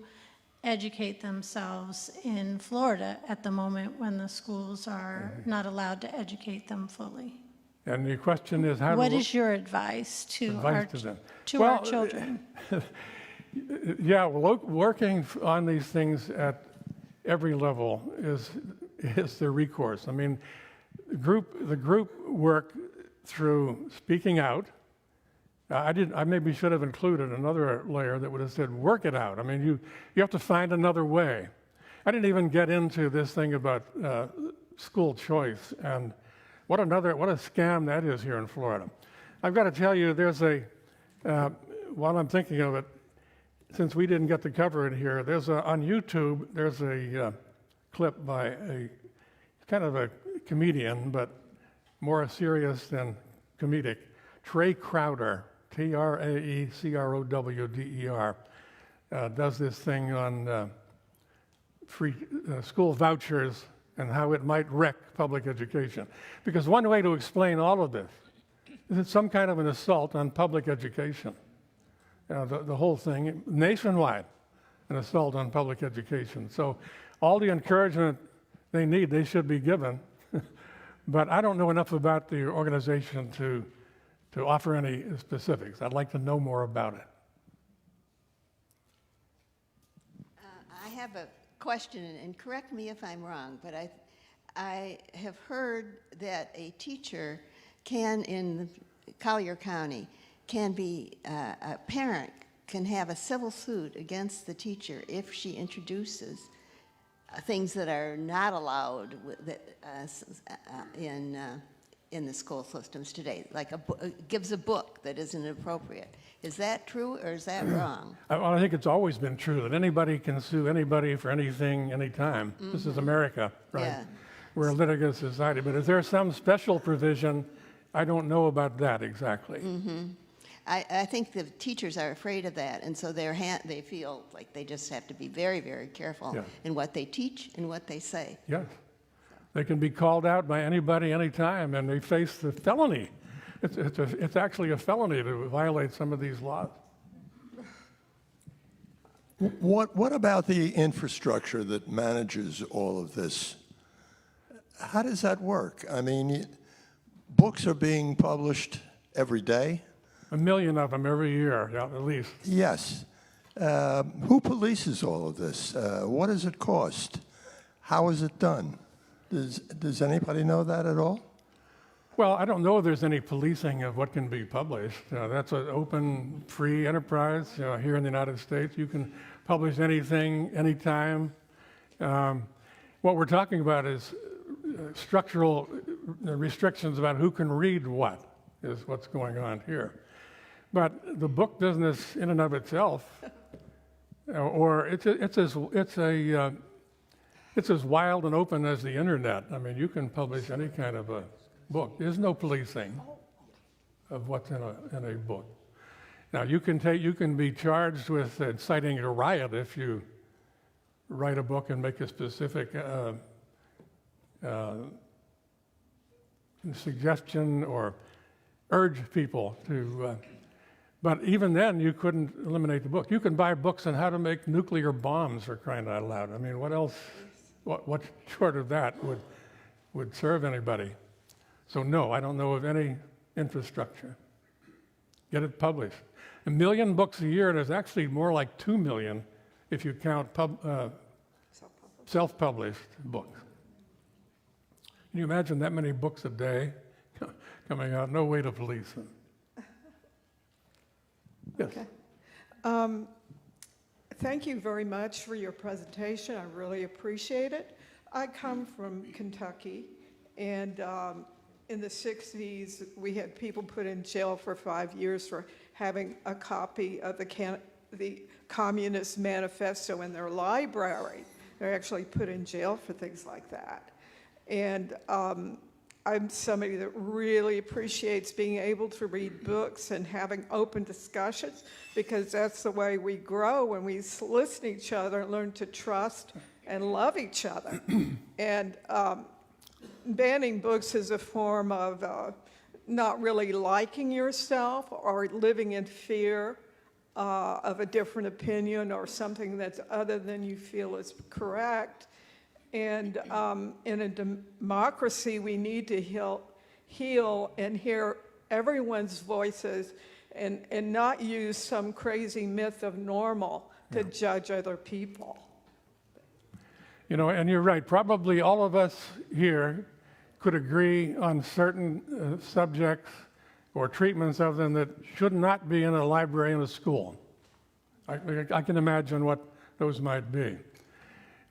educate themselves in Florida at the moment when the schools are not allowed to educate them fully. And the question is how What to... is your advice to Advice to them. our Well, children? Yeah, well, working on these things at every level is the recourse. I mean, the group work through speaking out. I maybe should have included another layer that would have said, work it out. I mean, you have to find another way. I didn't even get into this thing about school choice and what a scam that is here in Florida. I've got to tell you, there's while I'm thinking of it, since we didn't get to cover it here, on YouTube, there's a clip by a kind of a comedian, but more serious than comedic, Trey Crowder, Traecrowder, does this thing on free school vouchers and how it might wreck public education. Because one way to explain all of this is it's some kind of an assault on public education. The whole thing, nationwide, an assault on public education. So all the encouragement they need, they should be given. But I don't know enough about the organization to offer any specifics. I'd like to know more about it. I have a question, and correct me if I'm wrong, but I have heard that a teacher can, in Collier County, can be, a parent can have a civil suit against the teacher if she introduces things that are not allowed in the school systems today, like gives a book that isn't appropriate. Is that true or is that wrong? I think it's always been true that anybody can sue anybody for anything, anytime. This is America, right? Yeah. We're a litigious society. But is there some special provision? I don't know about that exactly. I think the teachers are afraid of that, and so they feel like they just have to be very, very careful Yeah. in what they teach and what they say. Yes. They can be called out by anybody, anytime, and they face the felony. It's actually a felony to violate some of these laws. What about the infrastructure that manages all of this? How does that work? I mean, books are being published every day. 1 million of them every year, yeah, at least. Yes. Who polices all of this? What does it cost? How is it done? Does anybody know that at all? Well, I don't know if there's any policing of what can be published. That's an open, free enterprise. Here in the United States, you can publish anything, anytime. What we're talking about is structural restrictions about who can read what, is what's going on here. But the book business in and of itself, it's as wild and open as the internet. I mean, you can publish any kind of a book. There's no policing of what's in a book. Now, you can be charged with inciting a riot if you write a book and make a specific suggestion or urge people to. But even then, you couldn't eliminate the book. You can buy books on how to make nuclear bombs, for crying out loud. I mean, what else? What short of that would serve anybody? So no, I don't know of any infrastructure. Get it published. 1 million books a year, and it's actually more like 2 million if you count self-published books. Can you imagine that many books a day coming out? No way to police them. Yes. Okay. Thank you very much for your presentation. I really appreciate it. I come from Kentucky, and in the 60s, we had people put in jail for 5 years for having a copy of the Communist Manifesto in their library. They're actually put in jail for things like that. And I'm somebody that really appreciates being able to read books and having open discussions, because that's the way we grow when we listen to each other and learn to trust and love each other. And banning books is a form of not really liking yourself or living in fear of a different opinion or something that's other than you feel is correct. And in a democracy, we need to heal and hear everyone's voices and not use some crazy myth of normal to judge other people. You know, and you're right. Probably all of us here could agree on certain subjects or treatments of them that should not be in a library in a school. I can imagine what those might be.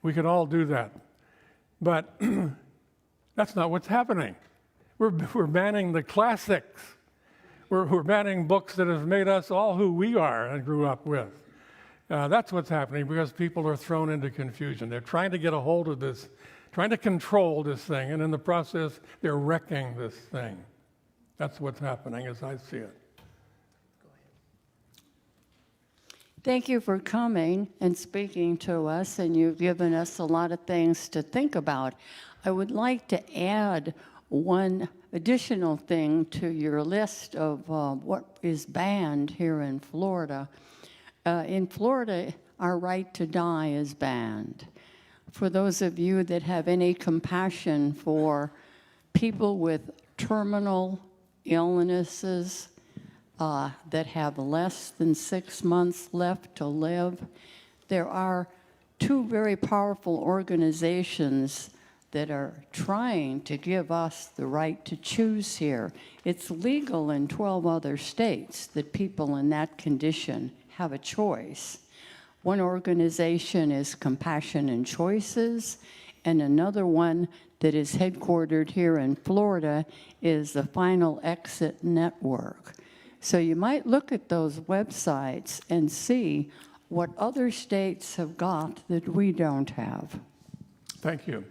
We could all do that. But that's not what's happening. We're banning the classics. We're banning books that have made us all who we are and grew up with. That's what's happening because people are thrown into confusion. They're trying to get a hold of this, trying to control this thing, and in the process, they're wrecking this thing. That's what's happening as I see it. Thank you for coming and speaking to us, and you've given us a lot of things to think about. I would like to add one additional thing to your list of what is banned here in Florida. In Florida, our right to die is banned. For those of you that have any compassion for people with terminal illnesses, that have less than 6 months left to live, there are two very powerful organizations that are trying to give us the right to choose here. It's legal in 12 other states that people in that condition have a choice. One organization is Compassion and Choices, and another one that is headquartered here in Florida is the Final Exit Network. So you might look at those websites and see what other states have got that we don't have. Thank you.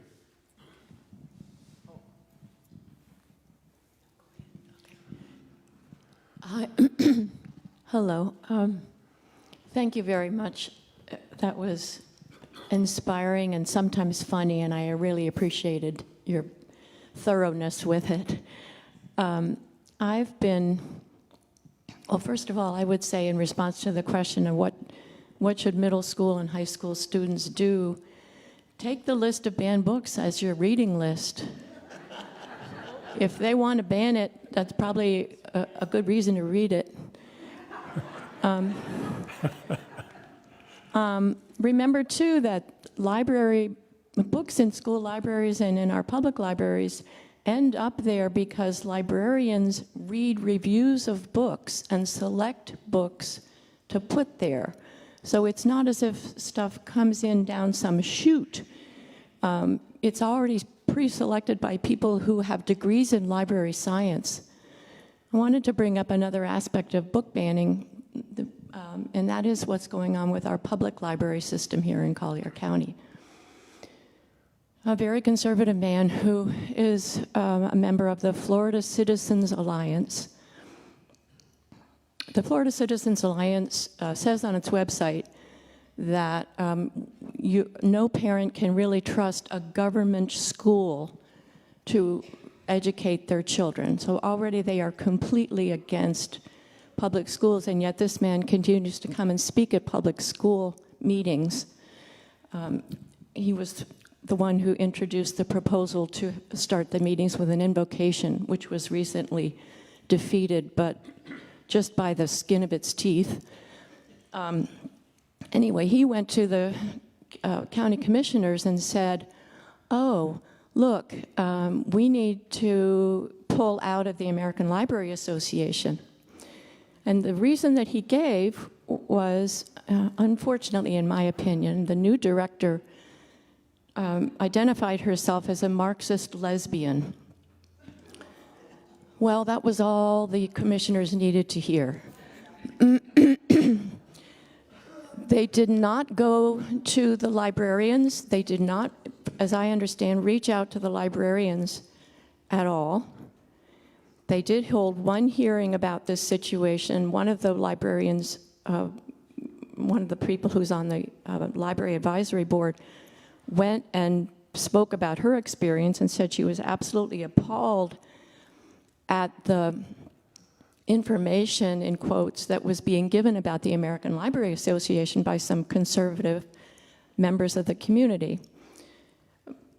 Hi. Hello. Thank you very much. That was inspiring and sometimes funny, and I really appreciated your thoroughness with it. Well, first of all, I would say in response to the question of what should middle school and high school students do, take the list of banned books as your reading list. If they want to ban it, that's probably a good reason to read it. Remember, too, that books in school libraries and in our public libraries end up there because librarians read reviews of books and select books to put there. So it's not as if stuff comes in down some chute. It's already pre-selected by people who have degrees in library science. I wanted to bring up another aspect of book banning, and that is what's going on with our public library system here in Collier County. A very conservative man who is a member of the Florida Citizens Alliance. The Florida Citizens Alliance says on its website that no parent can really trust a government school to educate their children. So already they are completely against public schools, and yet this man continues to come and speak at public school meetings. He was the one who introduced the proposal to start the meetings with an invocation, which was recently defeated, but just by the skin of its teeth. Anyway, he went to the county commissioners and said, oh, look, we need to pull out of the American Library Association. And the reason that he gave was, unfortunately, in my opinion, the new director identified herself as a Marxist lesbian. Well, that was all the commissioners needed to hear. They did not go to the librarians. They did not, as I understand, reach out to the librarians at all. They did hold one hearing about this situation. One of the librarians, one of the people who's on the Library Advisory Board, went and spoke about her experience and said she was absolutely appalled at the information, in quotes, that was being given about the American Library Association by some conservative members of the community.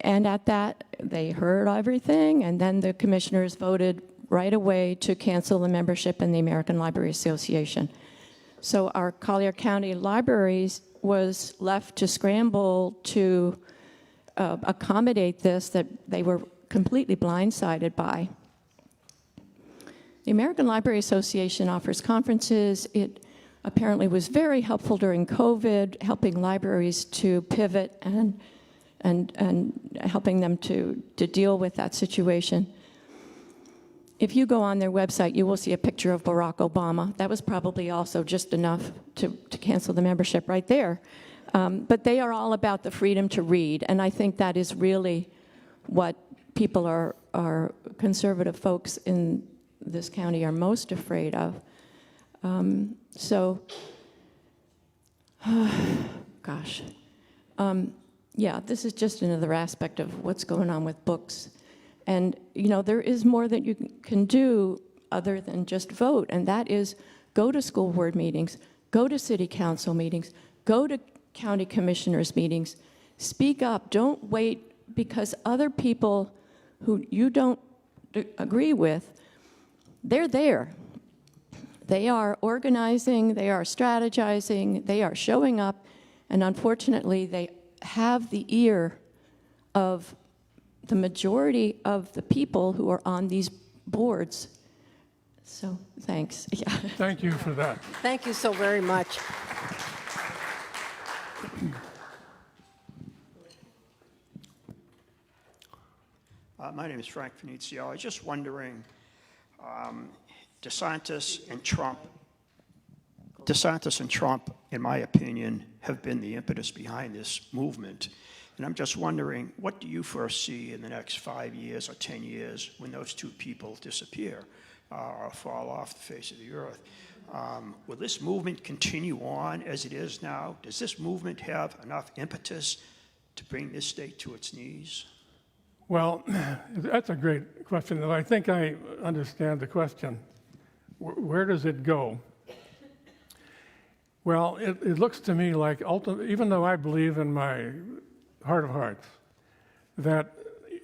And at that, they heard everything, and then the commissioners voted right away to cancel the membership in the American Library Association. So our Collier County Libraries was left to scramble to accommodate this that they were completely blindsided by. The American Library Association offers conferences. It apparently was very helpful during COVID, helping libraries to pivot and helping them to deal with that situation. If you go on their website, you will see a picture of Barack Obama. That was probably also just enough to cancel the membership right there. But they are all about the freedom to read, and I think that is really what people are conservative folks in this county are most afraid of. Yeah, this is just another aspect of what's going on with books. And, you know, there is more that you can do other than just vote, and that is go to school board meetings, go to city council meetings, go to county commissioners meetings, speak up. Don't wait because other people who you don't agree with, they're there. They are organizing, they are strategizing, they are showing up, and unfortunately, they have the ear of the majority of the people who are on these boards. So, thanks. Yeah. Thank you for that. Thank you so very much. My name is Frank Venezio. I was just wondering, DeSantis and Trump, in my opinion, have been the impetus behind this movement. And I'm just wondering, what do you foresee in the next 5 years or 10 years when those two people disappear or fall off the face of the earth? Will this movement continue on as it is now? Does this movement have enough impetus to bring this state to its knees? Well, that's a great question, and I think I understand the question. Where does it go? Well, it looks to me like, even though I believe in my heart of hearts that,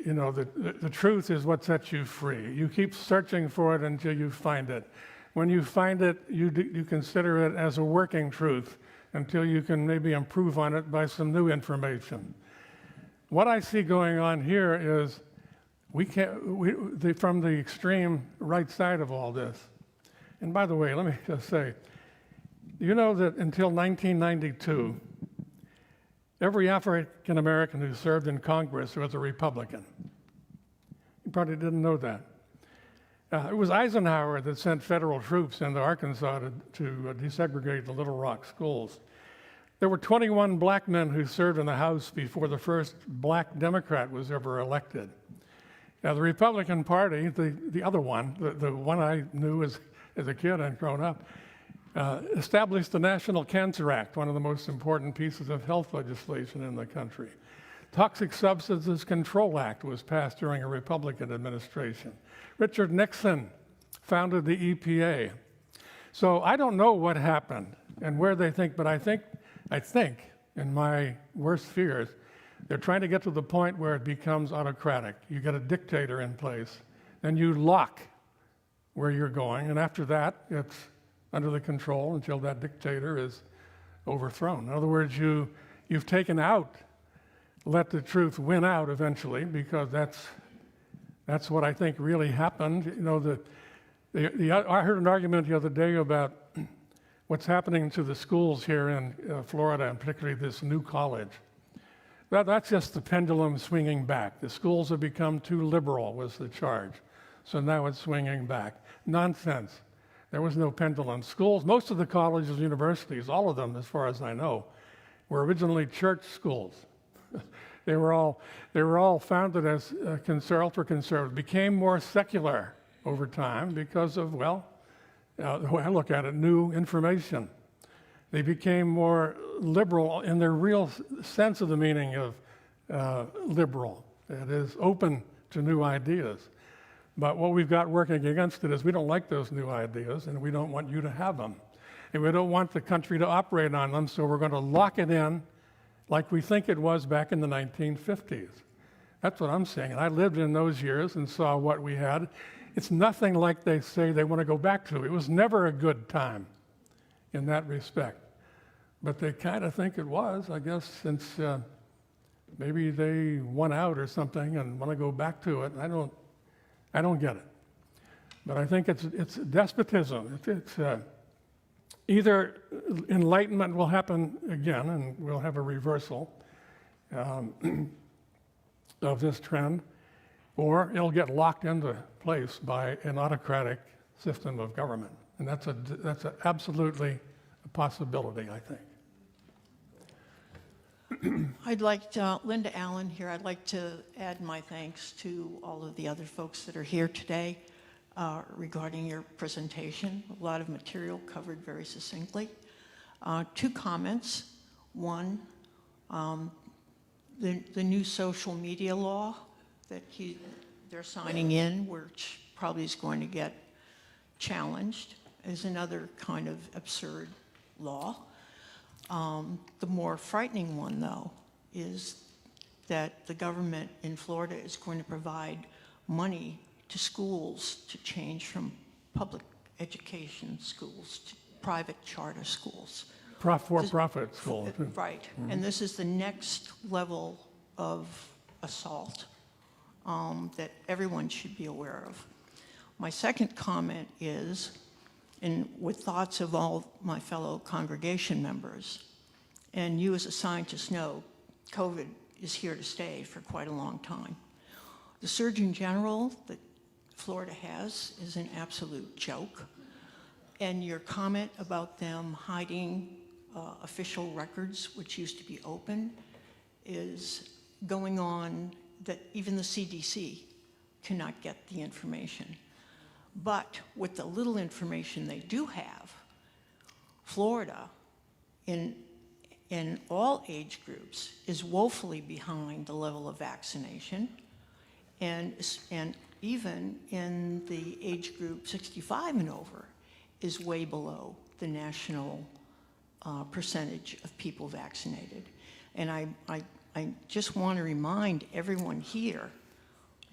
you know, the truth is what sets you free. You keep searching for it until you find it. When you find it, you consider it as a working truth until you can maybe improve on it by some new information. What I see going on here is from the extreme right side of all this. And by the way, let me just say, you know that until 1992, every African American who served in Congress was a Republican. You probably didn't know that. It was Eisenhower that sent federal troops into Arkansas to desegregate the Little Rock schools. There were 21 black men who served in the House before the first black Democrat was ever elected. Now, the Republican Party, the other one, the one I knew as a kid and grown up, established the National Cancer Act, one of the most important pieces of health legislation in the country. Toxic Substances Control Act was passed during a Republican administration. Richard Nixon founded the EPA. So I don't know what happened and where they think, but I think, in my worst fears, they're trying to get to the point where it becomes autocratic. You get a dictator in place, then you lock where you're going, and after that, it's under the control until that dictator is overthrown. In other words, you've taken out, let the truth win out eventually, because that's what I think really happened. You know, I heard an argument the other day about what's happening to the schools here in Florida, and particularly this new college. That's just the pendulum swinging back. The schools have become too liberal, was the charge. So now it's swinging back. Nonsense. There was no pendulum. Schools, most of the colleges and universities, all of them, as far as I know, were originally church schools. They were all founded as ultra-conservative, became more secular over time because of, well, the way I look at it, new information. They became more liberal in their real sense of the meaning of liberal. That is, open to new ideas. But what we've got working against it is we don't like those new ideas, and we don't want you to have them. And we don't want the country to operate on them, so we're going to lock it in like we think it was back in the 1950s. That's what I'm saying. And I lived in those years and saw what we had. It's nothing like they say they want to go back to. It was never a good time in that respect. But they kind of think it was, I guess, since maybe they won out or something and want to go back to it. I don't get it. But I think it's despotism. It's either enlightenment will happen again and we'll have a reversal of this trend, or it'll get locked into place by an autocratic system of government. And that's absolutely a possibility, I think. I'd like to, Linda Allen here, I'd like to add my thanks to all of the other folks that are here today regarding your presentation. A lot of material covered very succinctly. Two comments. One, the new social media law that they're signing in, which probably is going to get challenged, is another kind of absurd law. The more frightening one, though, is that the government in Florida is going to provide money to schools to change from public education schools to private charter schools. For-profit school, too. Right, and this is the next level of assault that everyone should be aware of. My second comment is, and with thoughts of all my fellow congregation members, and you as a scientist know, COVID is here to stay for quite a long time. The Surgeon General that Florida has is an absolute joke. And your comment about them hiding official records, which used to be open, is going on that even the CDC cannot get the information. But with the little information they do have, Florida, in all age groups, is woefully behind the level of vaccination, and even in the age group 65 and over, is way below the national percentage of people vaccinated. And I just want to remind everyone here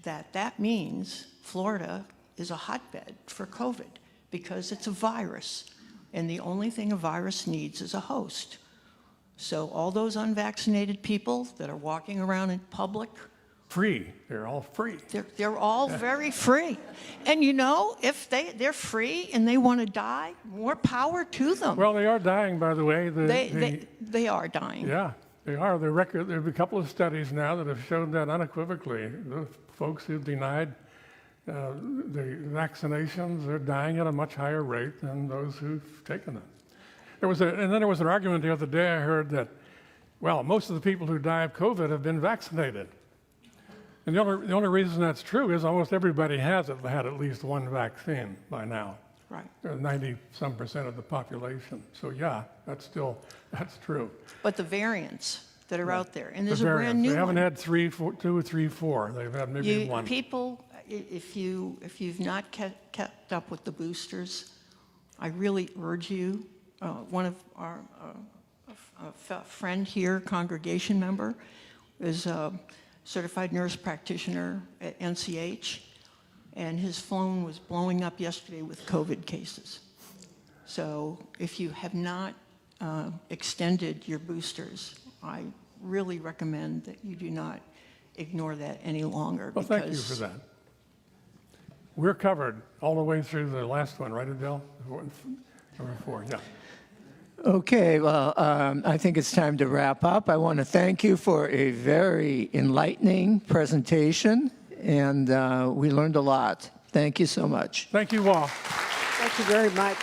that that means Florida is a hotbed for COVID because it's a virus, and the only thing a virus needs is a host. So all those unvaccinated people that are walking around in public, Free. They're all free. they're all very free. And you know, if they're free and they want to die, more power to them. Well, they are dying, by the way. They are dying. Yeah, they are. There have a couple of studies now that have shown that unequivocally. The folks who denied the vaccinations are dying at a much higher rate than those who've taken them. And then there was an argument the other day I heard that, well, most of the people who die of COVID have been vaccinated. And the only reason that's true is almost everybody has had at least one vaccine by now. Right. 90-some% of the population. So yeah, that's true. But the variants that are out there, and there's The a brand new They haven't one. had 2, 3, 4. They've had maybe one. People, if you've not kept up with the boosters, I really urge you. One of our a friend here, congregation member, is a certified nurse practitioner at NCH, and his phone was blowing up yesterday with COVID cases. So if you have not extended your boosters, I really recommend that you do not ignore that any longer. Well, thank you for that. We're covered all the way through the last one, right, Adele? Number 4, yeah. Okay, well, I think it's time to wrap up. I want to thank you for a very enlightening presentation, and we learned a lot. Thank you so much. Thank you all. Thank you very much.